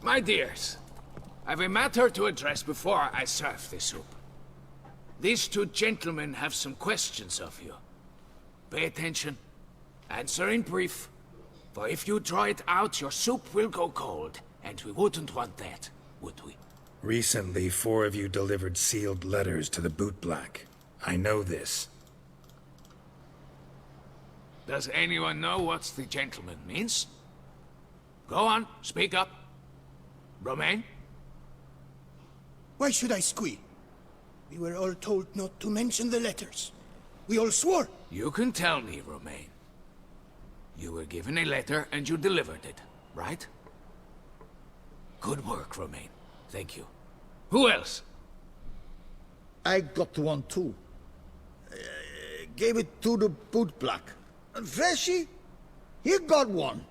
My dears, I've a matter to address before I serve the soup. These two gentlemen have some questions of you. Pay attention. Answer in brief. For if you draw it out, your soup will go cold, and we wouldn't want that, would we? Recently, 4 of you delivered sealed letters to the Boot Black. I know this. Does anyone know what the gentleman means? Go on, speak up. Romain? Why should I squeal? We were all told not to mention the letters. We all swore. You can tell me, Romain. You were given a letter and you delivered it, right? Good work, Romain. Thank you. Who else? I got one too. Gave it to the Boot Black. And Freshy, he got one.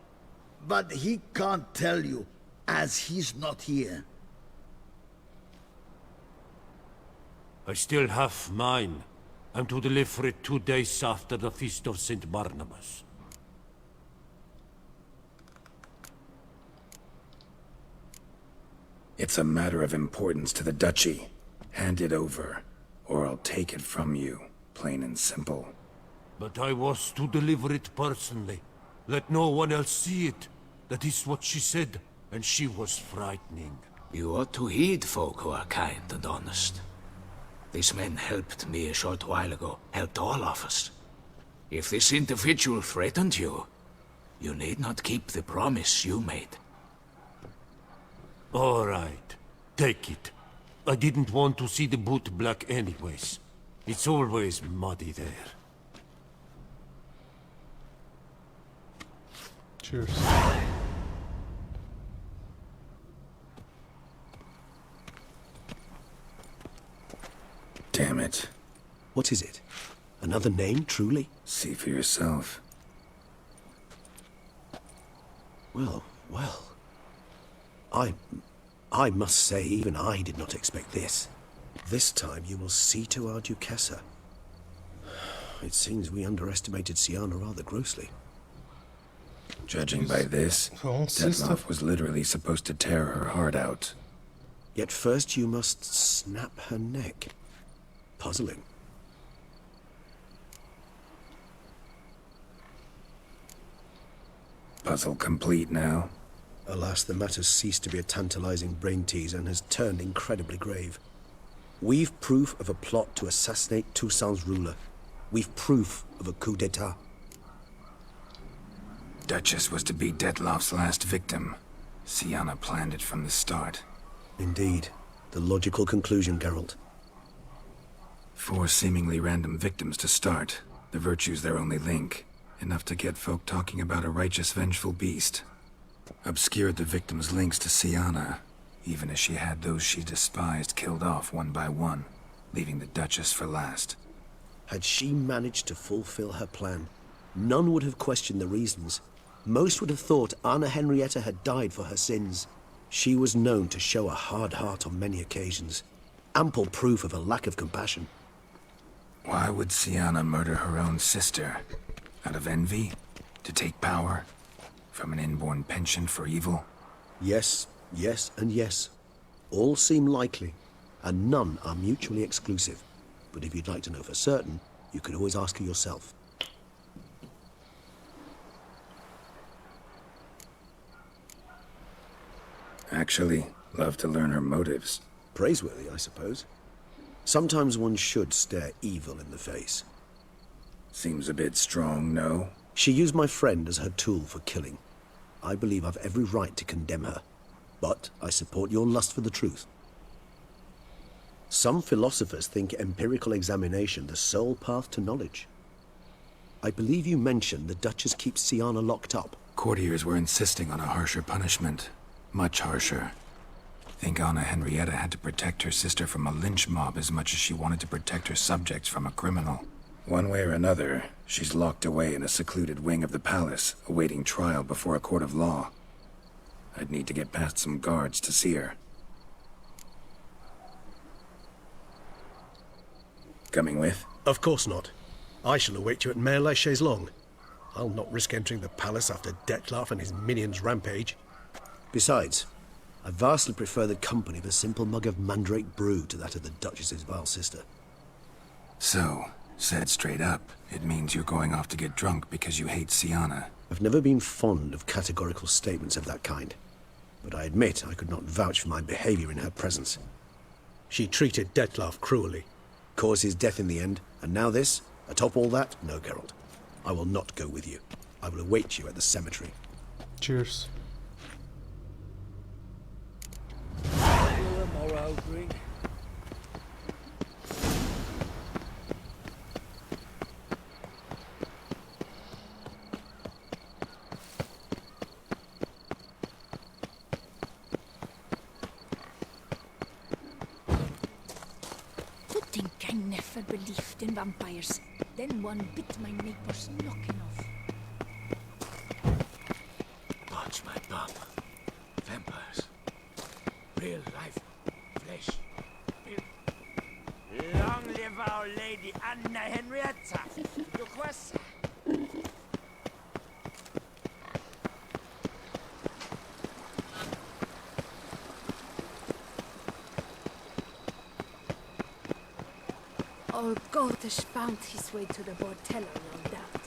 But he can't tell you, as he's not here. I still have mine. I'm to deliver it 2 days after the Feast of St. Barnabas. It's a matter of importance to the Duchy. Hand it over, or I'll take it from you, plain and simple. But I was to deliver it personally. Let no one else see it. That is what she said, and she was frightening. You ought to heed folk who are kind and honest. These men helped me a short while ago, helped all of us. If this individual threatened you, you need not keep the promise you made. All right. Take it. I didn't want to see the Boot Black anyways. It's always muddy there. Cheers. Damn it. What is it? Another name, truly? See for yourself. Well, well. I must say, even I did not expect this. This time you will see to our Duquesa. It seems we underestimated Siana rather grossly. Judging by this, Detloff was literally supposed to tear her heart out. Yet first you must snap her neck. Puzzling. Puzzle complete now. Alas, the matter's ceased to be a tantalizing brain tease and has turned incredibly grave. We've proof of a plot to assassinate Toussaint's ruler. We've proof of a coup d'etat. Duchess was to be Detloff's last victim. Siana planned it from the start. Indeed. The logical conclusion, Geralt. 4 seemingly random victims to start. The virtue's their only link. Enough to get folk talking about a righteous, vengeful beast. Obscured the victims' links to Siana, even as she had those she despised killed off one by one, leaving the Duchess for last. Had she managed to fulfill her plan, none would have questioned the reasons. Most would have thought Anna Henrietta had died for her sins. She was known to show a hard heart on many occasions. Ample proof of a lack of compassion. Why would Siana murder her own sister? Out of envy? To take power? From an inborn penchant for evil? Yes, yes, and yes. All seem likely, and none are mutually exclusive. But if you'd like to know for certain, you could always ask her yourself. Actually, love to learn her motives. Praiseworthy, I suppose. Sometimes one should stare evil in the face. Seems a bit strong, no? She used my friend as her tool for killing. I believe I've every right to condemn her. But I support your lust for the truth. Some philosophers think empirical examination the sole path to knowledge. I believe you mentioned the Duchess keeps Siana locked up. Courtiers were insisting on a harsher punishment. Much harsher. Think Anna Henrietta had to protect her sister from a lynch mob as much as she wanted to protect her subjects from a criminal. One way or another, she's locked away in a secluded wing of the palace, awaiting trial before a court of law. I'd need to get past some guards to see her. Coming with? Of course not. I shall await you at Mare la Chaise-Longue. I'll not risk entering the palace after Detloff and his minions rampage. Besides, I vastly prefer the company of a simple mug of mandrake brew to that of the Duchess's vile sister. So, said straight up, it means you're going off to get drunk because you hate Siana. I've never been fond of categorical statements of that kind, but I admit I could not vouch for my behavior in her presence. She treated Detloff cruelly, caused his death in the end, and now this? Atop all that? No, Geralt. I will not go with you. I will await you at the cemetery. Cheers. To think I never believed in vampires. Then one bit my neighbor's knocking off. Watch my bum. Vampires. Real life. Flesh. Long live our Lady Anna Henrietta. Duquesa. Old Gotish found his way to the Bordello, no doubt.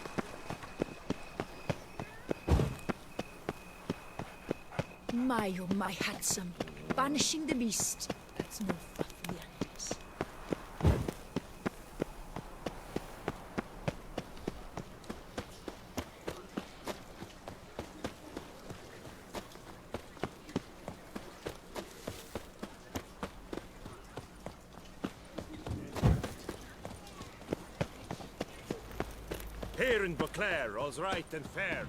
My, oh my, handsome. Banishing the beast. That's no fun for the animals. Here in Beauclair, all's right and fair.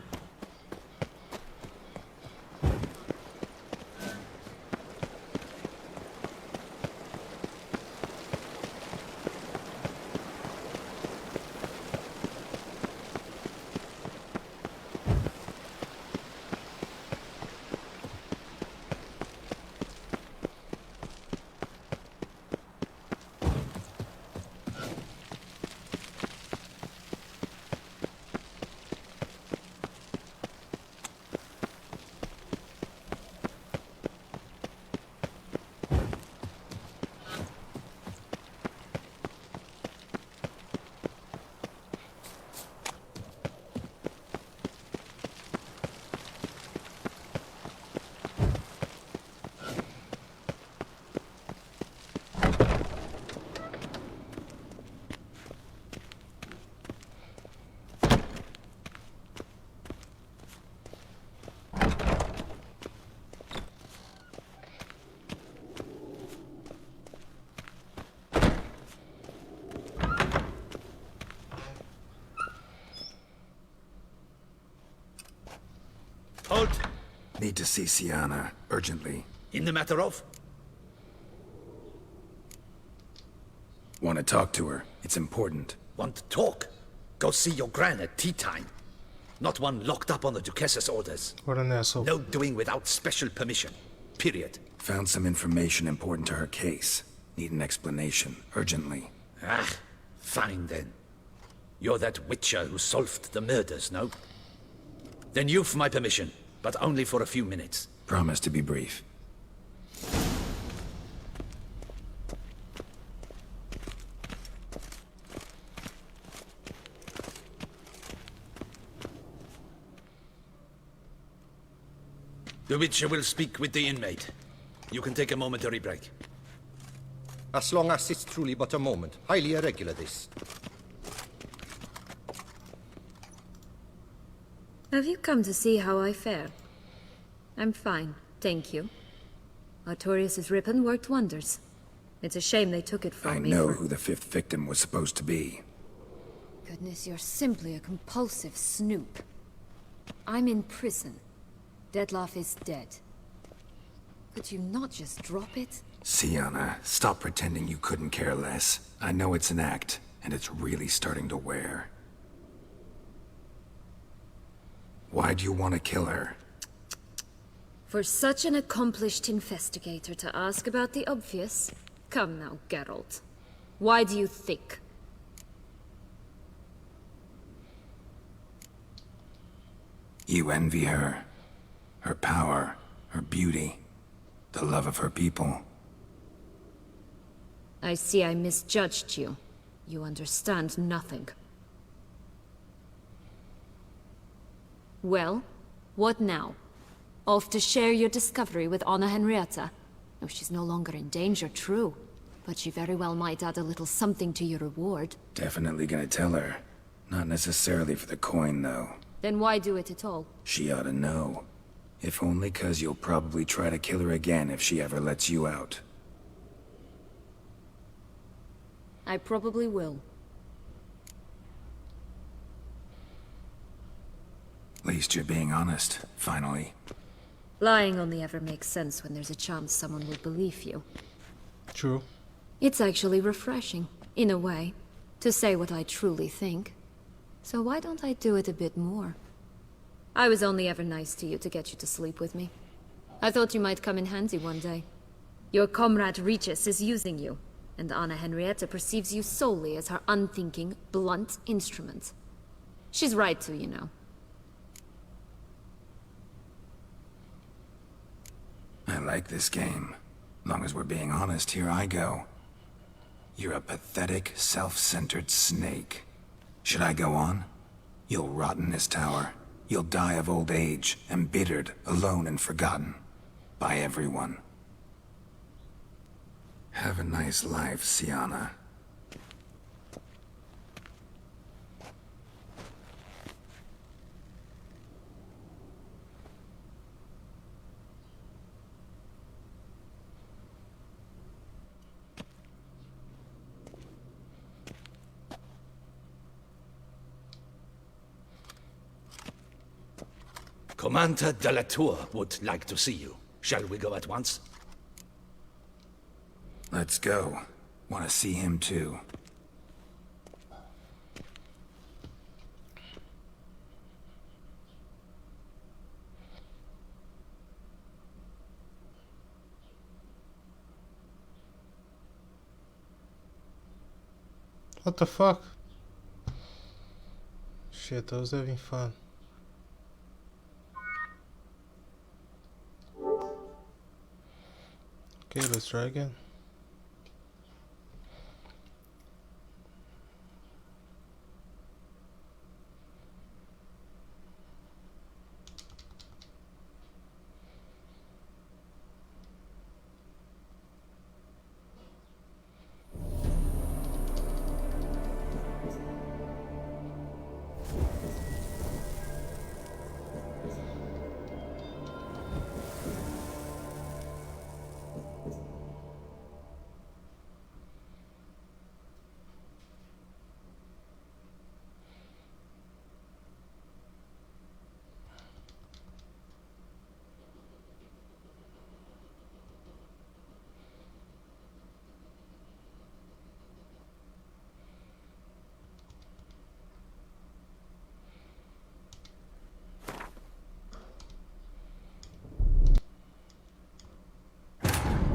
Halt! Need to see Siana, urgently. In the matter of? Want to talk to her. It's important. Want to talk? Go see your gran at tea time. Not one locked up on the Duchess's orders. What an asshole. No doing without special permission. Period. Found some information important to her case. Need an explanation, urgently. Ah, fine then. You're that witcher who solved the murders, no? Then you've my permission, but only for a few minutes. Promise to be brief. The Witcher will speak with the inmate. You can take a momentary break. As long as it's truly but a moment. Highly irregular, this. Have you come to see how I fare? I'm fine, thank you. Artorius' ribbon worked wonders. It's a shame they took it from me. I know who the 5th victim was supposed to be. Goodness, you're simply a compulsive snoop. I'm in prison. Dettlaff is dead. Could you not just drop it? Siana, stop pretending you couldn't care less. I know it's an act, and it's really starting to wear. Why'd you want to kill her? For such an accomplished investigator to ask about the obvious? Come now, Geralt. Why do you think? You envy her. Her power, her beauty, the love of her people. I see I misjudged you. You understand nothing. Well, what now? Off to share your discovery with Anna Henrietta? Oh, she's no longer in danger, true. But she very well might add a little something to your reward. Definitely gonna tell her. Not necessarily for the coin, though. Then why do it at all? She ought to know. If only 'cause you'll probably try to kill her again if she ever lets you out. I probably will. At least you're being honest, finally. Lying only ever makes sense when there's a chance someone will believe you. True. It's actually refreshing, in a way, to say what I truly think. So why don't I do it a bit more? I was only ever nice to you to get you to sleep with me. I thought you might come in handy one day. Your comrade Regis is using you, and Anna Henrietta perceives you solely as her unthinking, blunt instrument. She's right to, you know. I like this game. Long as we're being honest, here I go. You're a pathetic, self-centered snake. Should I go on? You'll rot in this tower. You'll die of old age, embittered, alone and forgotten. By everyone. Have a nice life, Siana. Commander de la Tour would like to see you. Shall we go at once? Let's go. Want to see him too. What the fuck? Shit, I was having fun. Okay, let's try again.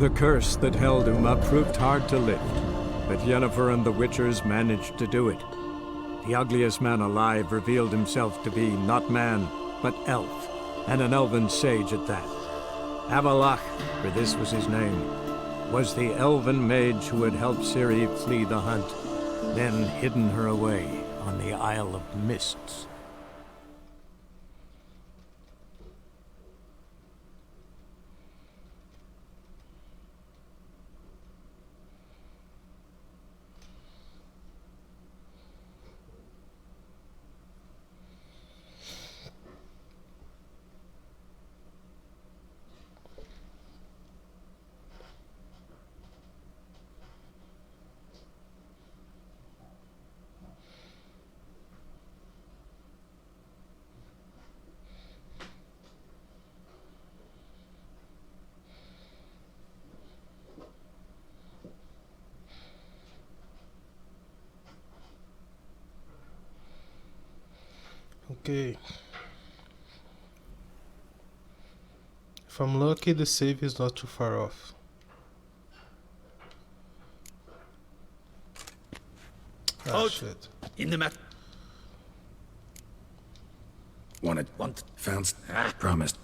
The curse that held Uma proved hard to lift, but Yennefer and the Witchers managed to do it. The ugliest man alive revealed himself to be not man, but elf, and an elven sage at that. Avalach, for this was his name, was the elven mage who had helped Ciri flee the hunt, then hidden her away on the Isle of Mists. Okay. If I'm lucky, the save is not too far off. Ah, shit. In the map. Wanted. Found. Promised.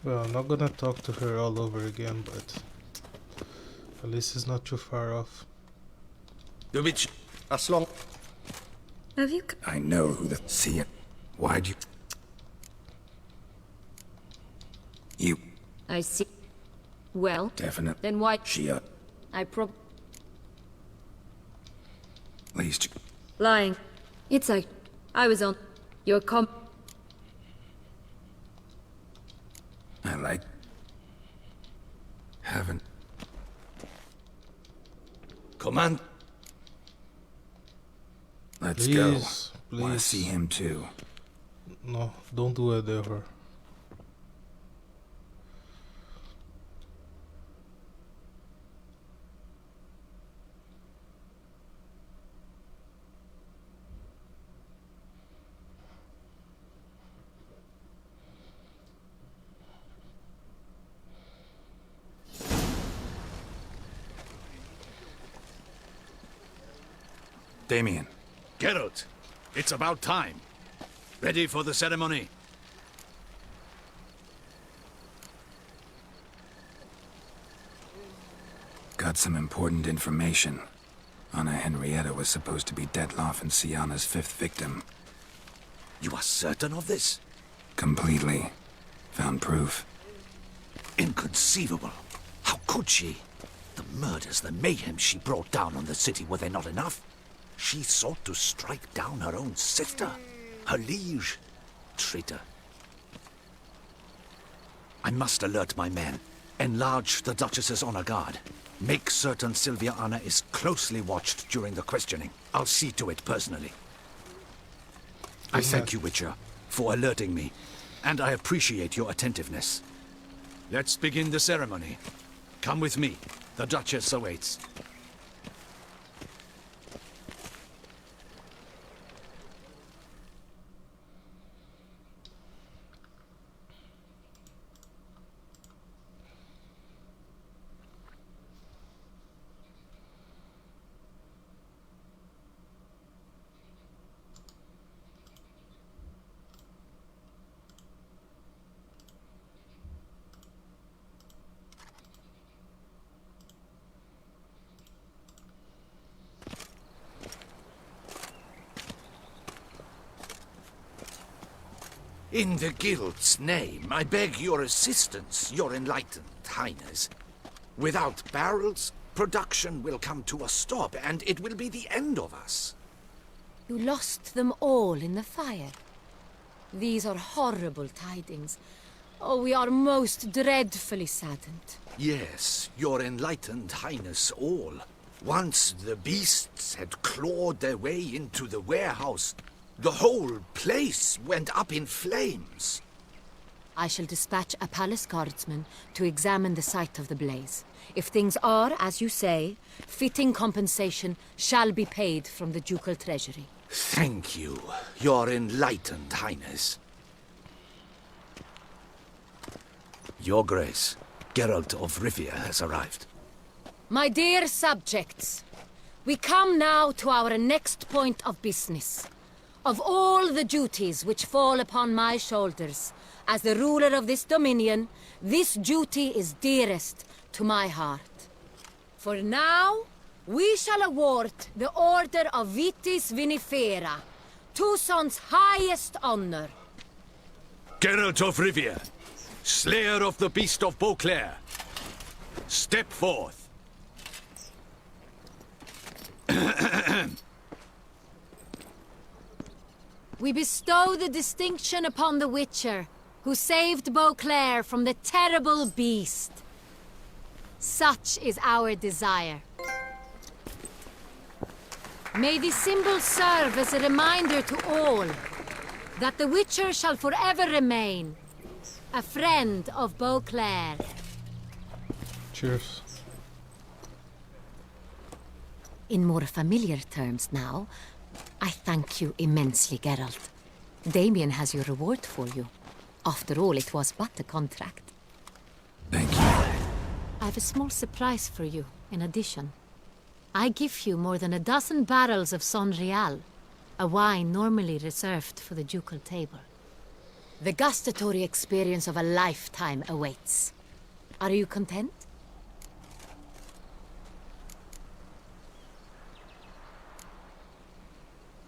Well, I'm not gonna talk to her all over again, but at least it's not too far off. The witch. As long. Have you? I know who the. See it. Why'd you? You. I see. Well, Definite. then why? She. I Least. Lying. It's I was on your I like. Haven't. Command. Let's go. Please, Wanna please. see him too. No, don't do it ever. Damien. Geralt, it's about time. Ready for the ceremony? Got some important information. Anna Henrietta was supposed to be Detloff and Syanna's 5th victim. You are certain of this? Completely. Found proof. Inconceivable. How could she? The murders, the mayhem she brought down on the city, were they not enough? She sought to strike down her own sister, her liege. Traitor. I must alert my men. Enlarge the Duchess's honor guard. Make certain Sylvia Anna is closely watched during the questioning. I'll see to it personally. I thank you, Witcher, for alerting me, and I appreciate your attentiveness. Let's begin the ceremony. Come with me. The Duchess awaits. In the Guild's name, I beg your assistance, your enlightened highness. Without barrels, production will come to a stop, and it will be the end of us. You lost them all in the fire. These are horrible tidings. Oh, we are most dreadfully saddened. Yes, your enlightened highness all. Once the beasts had clawed their way into the warehouse, the whole place went up in flames. I shall dispatch a palace guardsman to examine the site of the blaze. If things are, as you say, fitting compensation shall be paid from the ducal treasury. Thank you, your enlightened highness. Your Grace, Geralt of Rivia has arrived. My dear subjects, we come now to our next point of business. Of all the duties which fall upon my shoulders, as the ruler of this dominion, this duty is dearest to my heart. For now, we shall award the Order of Vitis Vinifera, Toussaint's highest honor. Geralt of Rivia, Slayer of the Beast of Beauclair, step forth. We bestow the distinction upon the Witcher, who saved Beauclair from the terrible beast. Such is our desire. May this symbol serve as a reminder to all that the Witcher shall forever remain a friend of Beauclair. Cheers. In more familiar terms now, I thank you immensely, Geralt. Damien has your reward for you. After all, it was but a contract. Thank you. I have a small surprise for you, in addition. I give you more than a dozen barrels of Sonrial, a wine normally reserved for the ducal table. The gustatory experience of a lifetime awaits. Are you content?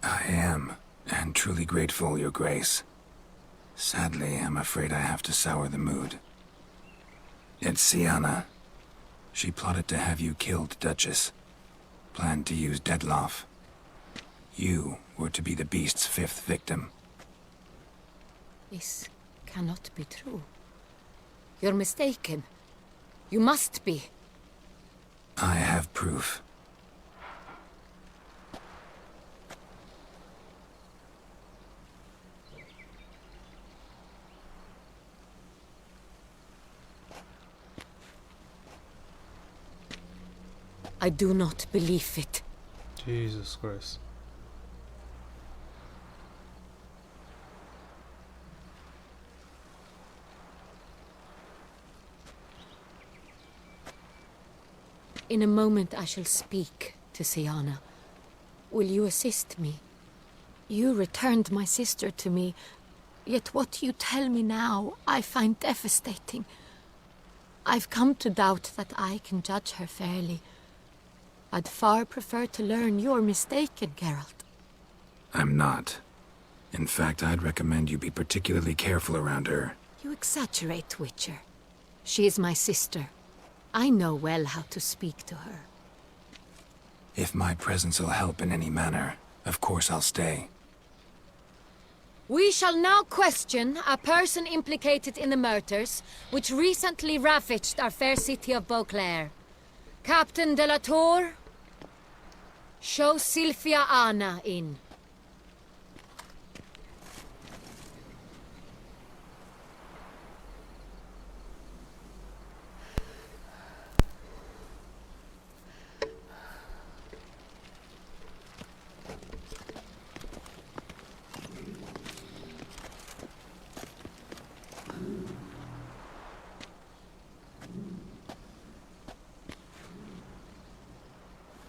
I am, and truly grateful, Your Grace. Sadly, I'm afraid I have to sour the mood. It's Syanna. She plotted to have you killed, Duchess. Planned to use Dettlaff. You were to be the beast's 5th victim. This cannot be true. You're mistaken. You must be. I have proof. I do not believe it. Jesus Christ. In a moment I shall speak to Syanna. Will you assist me? You returned my sister to me, yet what you tell me now I find devastating. I've come to doubt that I can judge her fairly. I'd far prefer to learn you're mistaken, Geralt. I'm not. In fact, I'd recommend you be particularly careful around her. You exaggerate, Witcher. She is my sister. I know well how to speak to her. If my presence will help in any manner, of course I'll stay. We shall now question a person implicated in the murders which recently ravaged our fair city of Beauclair. Captain de la Tour, show Sylvia Anna in.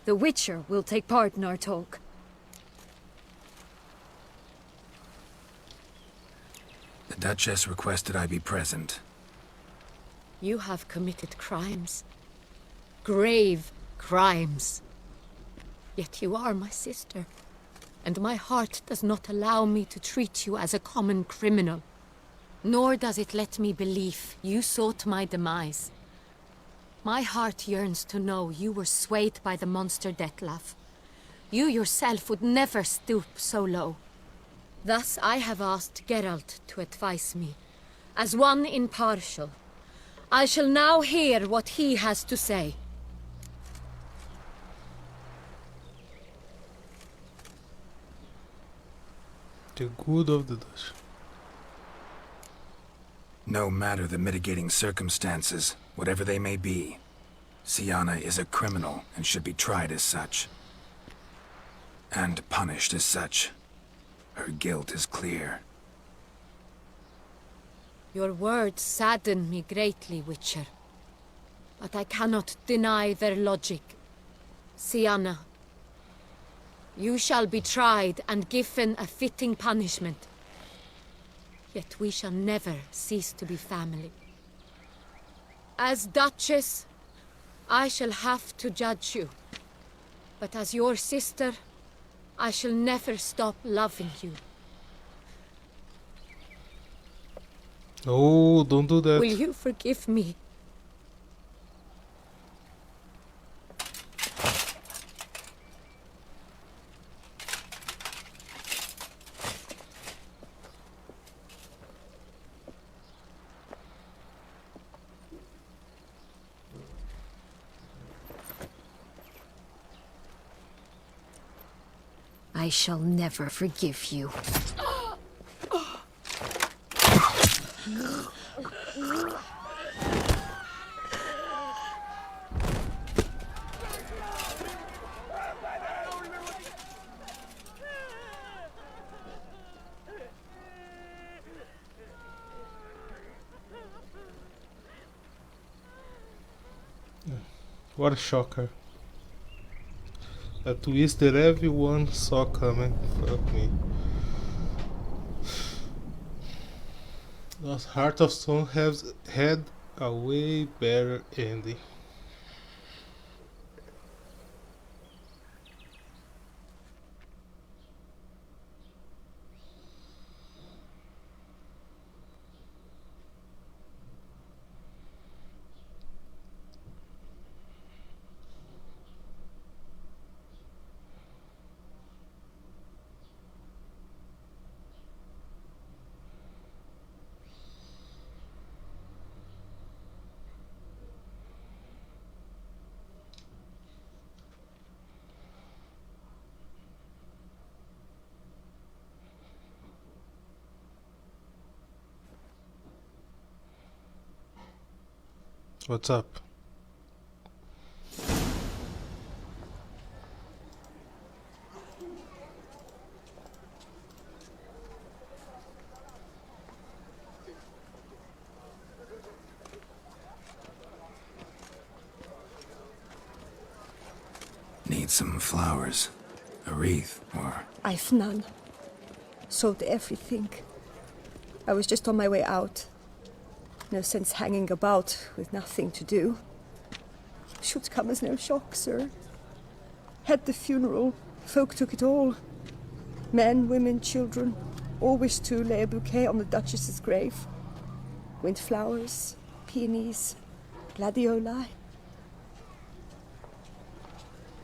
The Witcher will take part in our talk. The Duchess requested I be present. You have committed crimes. Grave crimes. Yet you are my sister, and my heart does not allow me to treat you as a common criminal. Nor does it let me believe you sought my demise. My heart yearns to know you were swayed by the monster Dettlaff. You yourself would never stoop so low. Thus I have asked Geralt to advise me, as one impartial. I shall now hear what he has to say. The good of the Dutch. No matter the mitigating circumstances, whatever they may be, Syanna is a criminal and should be tried as such. And punished as such. Her guilt is clear. Your words sadden me greatly, Witcher. But I cannot deny their logic. Syanna, you shall be tried and given a fitting punishment. Yet we shall never cease to be family. As Duchess, I shall have to judge you. But as your sister, I shall never stop loving you. Oh, don't do that. Will you forgive me? I shall never forgive you. What a shocker. A twist that everyone saw coming. Fuck me. Those Heart of Stone has had a way better ending. What's up? Need some flowers. A wreath, or... I've none. Sold everything. I was just on my way out. No sense hanging about with nothing to do. Should come as no shock, sir. Had the funeral. Folk took it all. Men, women, children. All wished to lay a bouquet on the Duchess's grave. Windflowers, peonies, gladioli.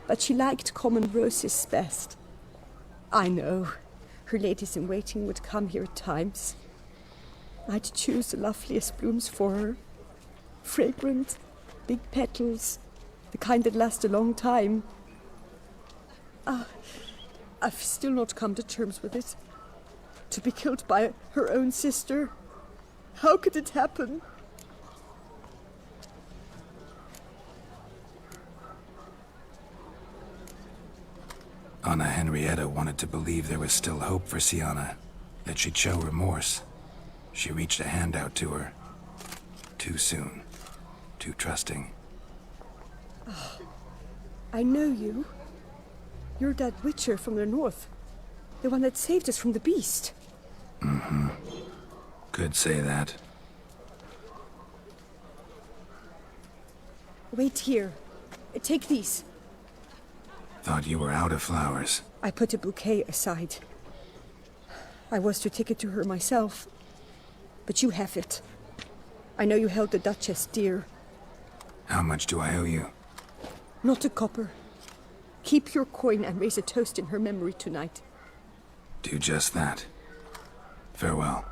But she liked common roses best. I know. Her ladies-in-waiting would come here at times. I'd choose the loveliest blooms for her. Fragrant, big petals, the kind that last a long time. I've still not come to terms with it. To be killed by her own sister. How could it happen? Anna Henrietta wanted to believe there was still hope for Syanna, that she'd show remorse. She reached a hand out to her. Too soon. Too trusting. Oh, I know you. You're that Witcher from the north. The one that saved us from the beast. Mm-hmm. Could say that. Wait here. Take these. Thought you were out of flowers. I put a bouquet aside. I was to take it to her myself. But you have it. I know you held the Duchess dear. How much do I owe you? Not a copper. Keep your coin and raise a toast in her memory tonight. Do just that. Farewell.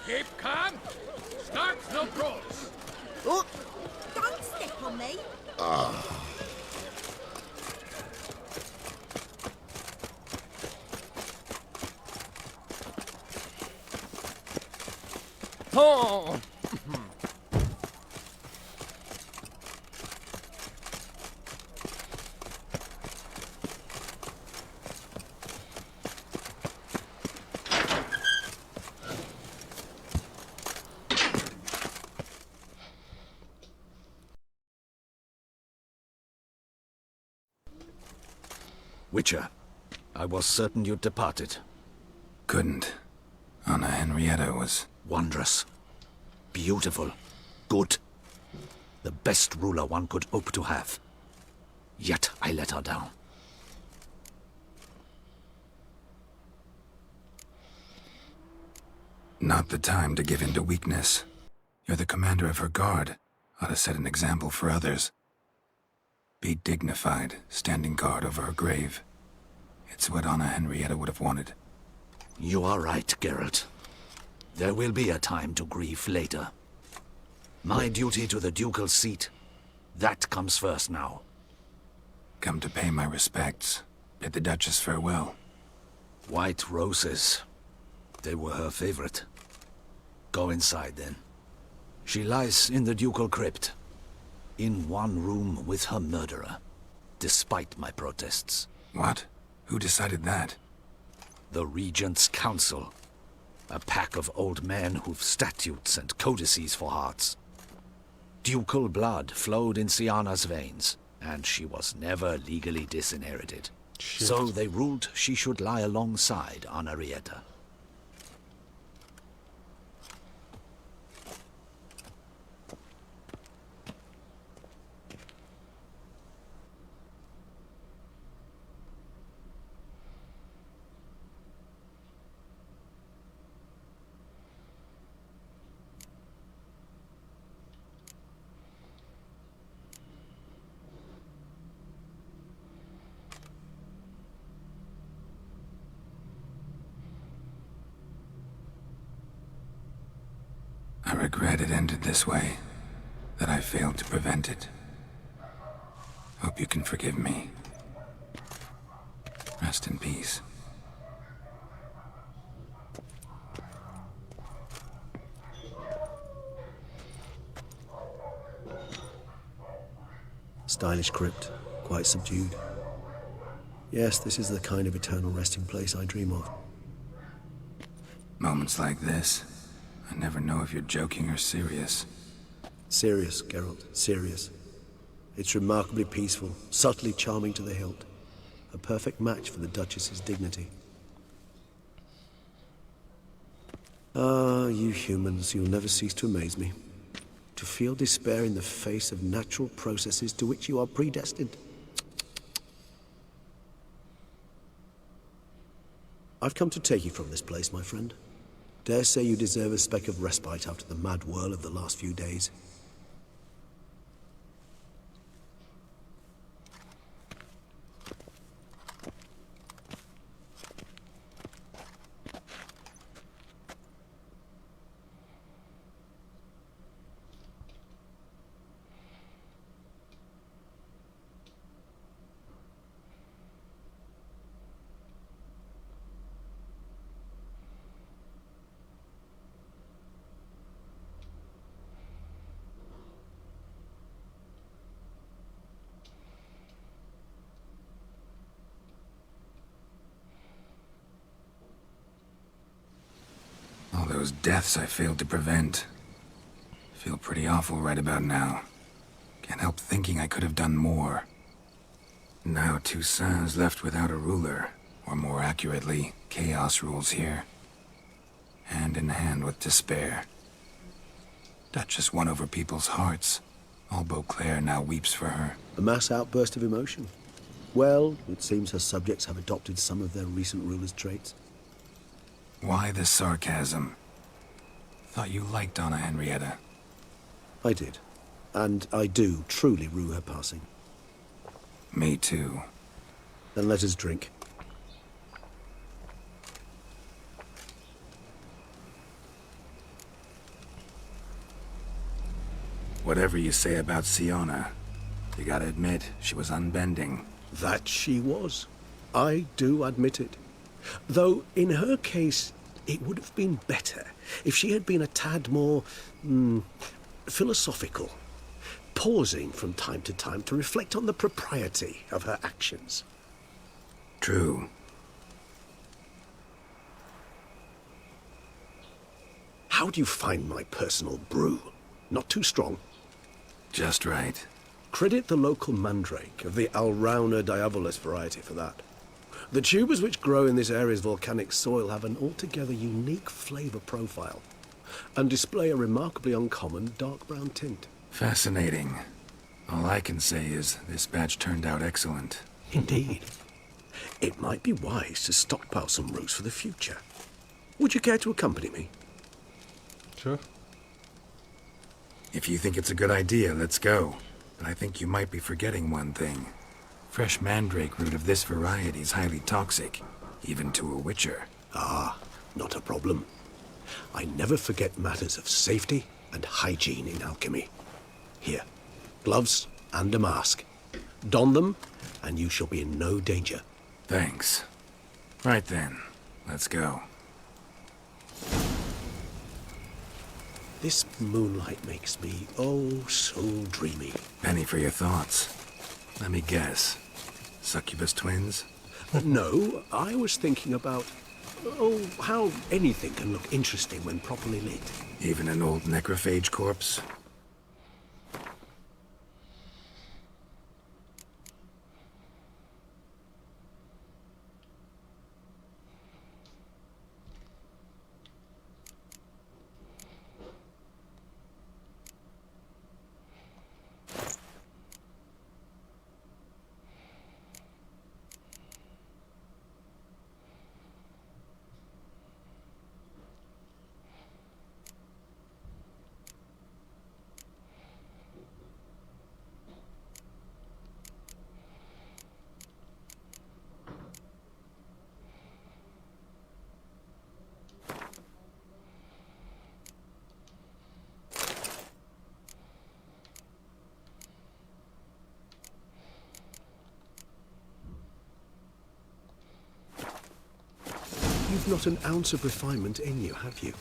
Keep calm. Start no brawls. Oh, don't step on me. Witcher, I was certain you'd departed. Couldn't. Anna Henrietta was... Wondrous. Beautiful. Good. The best ruler one could hope to have. Yet I let her down. Not the time to give in to weakness. You're the commander of her guard. Ought to set an example for others. Be dignified, standing guard over her grave. It's what Anna Henrietta would have wanted. You are right, Geralt. There will be a time to grieve later. My duty to the ducal seat, that comes first now. Come to pay my respects. Bid the Duchess farewell. White roses. They were her favorite. Go inside, then. She lies in the ducal crypt. In one room with her murderer. Despite my protests. What? Who decided that? The Regent's Council. A pack of old men who've statutes and codices for hearts. Ducal blood flowed in Syanna's veins, and she was never legally disinherited. Shit. So they ruled she should lie alongside Anna Henrietta. I regret it ended this way, that I failed to prevent it. Hope you can forgive me. Rest in peace. Stylish crypt, quite subdued. Yes, this is the kind of eternal resting place I dream of. Moments like this, I never know if you're joking or serious. Serious, Geralt, serious. It's remarkably peaceful, subtly charming to the hilt. A perfect match for the Duchess's dignity. Ah, you humans, you'll never cease to amaze me. To feel despair in the face of natural processes to which you are predestined. I've come to take you from this place, my friend. Dare say you deserve a speck of respite after the mad whirl of the last few days. All those deaths I failed to prevent. Feel pretty awful right about now. Can't help thinking I could have done more. Now Toussaint's left without a ruler, or more accurately, chaos rules here. Hand in hand with despair. Duchess won over people's hearts. All Beauclair now weeps for her. A mass outburst of emotion. Well, it seems her subjects have adopted some of their recent ruler's traits. Why the sarcasm? Thought you liked Anna Henrietta. I did. And I do truly rue her passing. Me too. Then let us drink. Whatever you say about Syanna, you gotta admit, she was unbending. That she was. I do admit it. Though, in her case, it would have been better if she had been a tad more, philosophical, pausing from time to time to reflect on the propriety of her actions. True. How do you find my personal brew? Not too strong? Just right. Credit the local mandrake of the Alrauna Diabolus variety for that. The tubers which grow in this area's volcanic soil have an altogether unique flavour profile and display a remarkably uncommon dark brown tint. Fascinating. All I can say is this batch turned out excellent. Indeed. It might be wise to stockpile some roots for the future. Would you care to accompany me? Sure. If you think it's a good idea, let's go. But I think you might be forgetting one thing. Fresh mandrake root of this variety is highly toxic, even to a witcher. Ah, not a problem. I never forget matters of safety and hygiene in alchemy. Here, gloves and a mask. Don them, and you shall be in no danger. Thanks. Right then, let's go. This moonlight makes me, oh, so dreamy. Penny for your thoughts. Let me guess. Succubus twins? No, I was thinking about, oh, how anything can look interesting when properly lit. Even an old necrophage corpse? You've not an ounce of refinement in you, have you?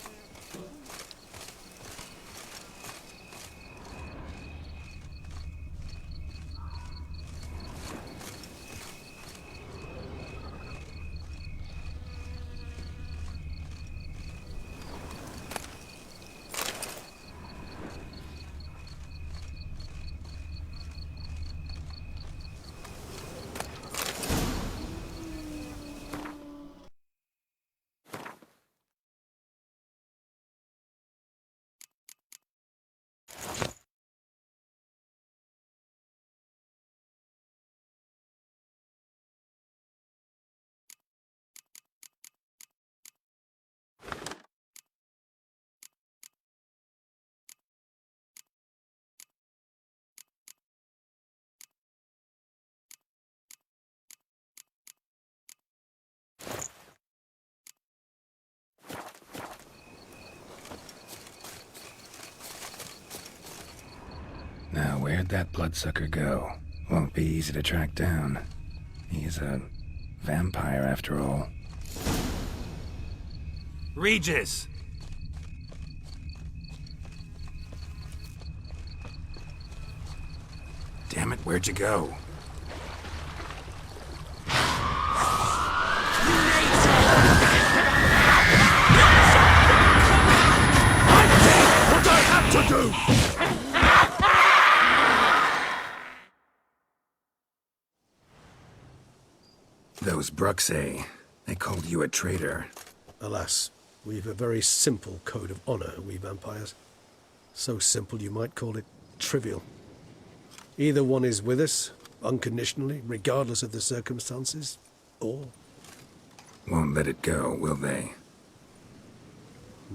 Now, where'd that bloodsucker go? Won't be easy to track down. He's a vampire, after all. Regis! Damn it, where'd you go? What I have to do! Those Bruxae, they called you a traitor. Alas, we've a very simple code of honor, we vampires. So simple you might call it trivial. Either one is with us, unconditionally, regardless of the circumstances, or... Won't let it go, will they?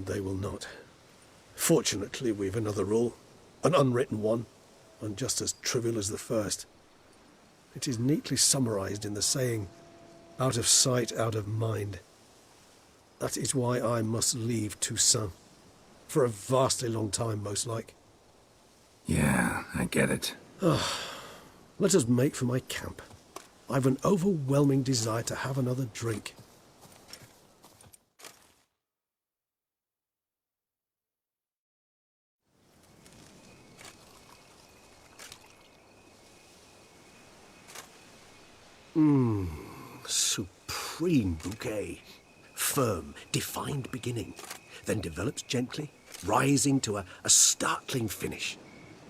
They will not. Fortunately, we've another rule, an unwritten one, and just as trivial as the first. It is neatly summarized in the saying, out of sight, out of mind. That is why I must leave Toussaint. For a vastly long time, most like. Yeah, I get it. Let us make for my camp. I've an overwhelming desire to have another drink. Supreme bouquet. Firm, defined beginning, then develops gently, rising to a startling finish.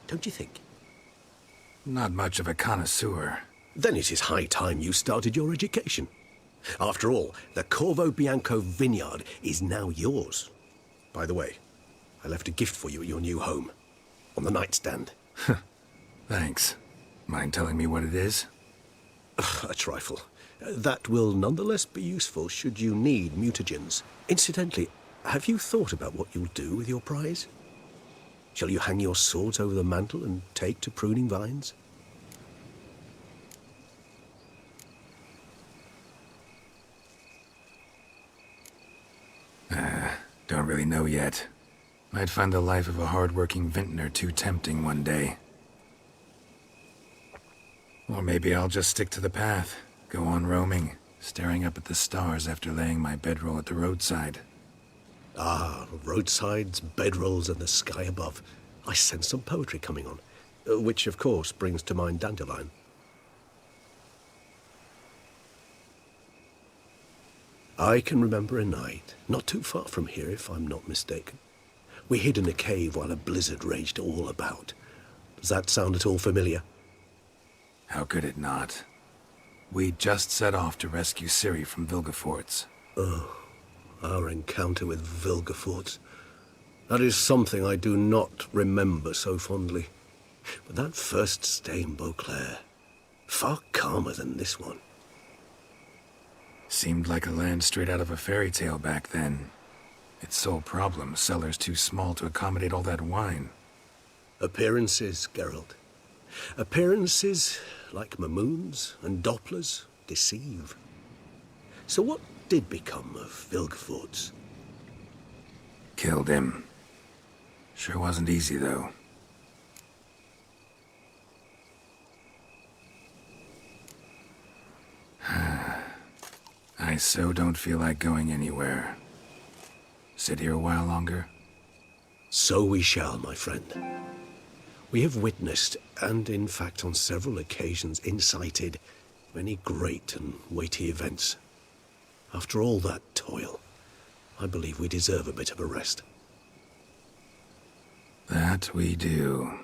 Don't you think? Not much of a connoisseur. Then it is high time you started your education. After all, the Corvo Bianco vineyard is now yours. By the way, I left a gift for you at your new home. On the nightstand. Thanks. Mind telling me what it is? A trifle. That will nonetheless be useful should you need mutagens. Incidentally, have you thought about what you'll do with your prize? Shall you hang your swords over the mantle and take to pruning vines? Don't really know yet. Might find the life of a hard-working vintner too tempting one day. Or maybe I'll just stick to the path, go on roaming, staring up at the stars after laying my bedroll at the roadside. Ah, roadsides, bedrolls, and the sky above. I sense some poetry coming on, which of course brings to mind Dandelion. I can remember a night, not too far from here if I'm not mistaken. We hid in a cave while a blizzard raged all about. Does that sound at all familiar? How could it not? We just set off to rescue Ciri from Vilgefortz. Oh, our encounter with Vilgefortz. That is something I do not remember so fondly. But that first stay in Beauclair, far calmer than this one. Seemed like a land straight out of a fairy tale back then. Its sole problem, cellars too small to accommodate all that wine. Appearances, Geralt. Appearances, like Mamoons and Dopplers, deceive. So what did become of Vilgefortz? Killed him. Sure wasn't easy, though. I so don't feel like going anywhere. Sit here a while longer? So we shall, my friend. We have witnessed, and in fact on several occasions incited, many great and weighty events. After all that toil, I believe we deserve a bit of a rest. That we do.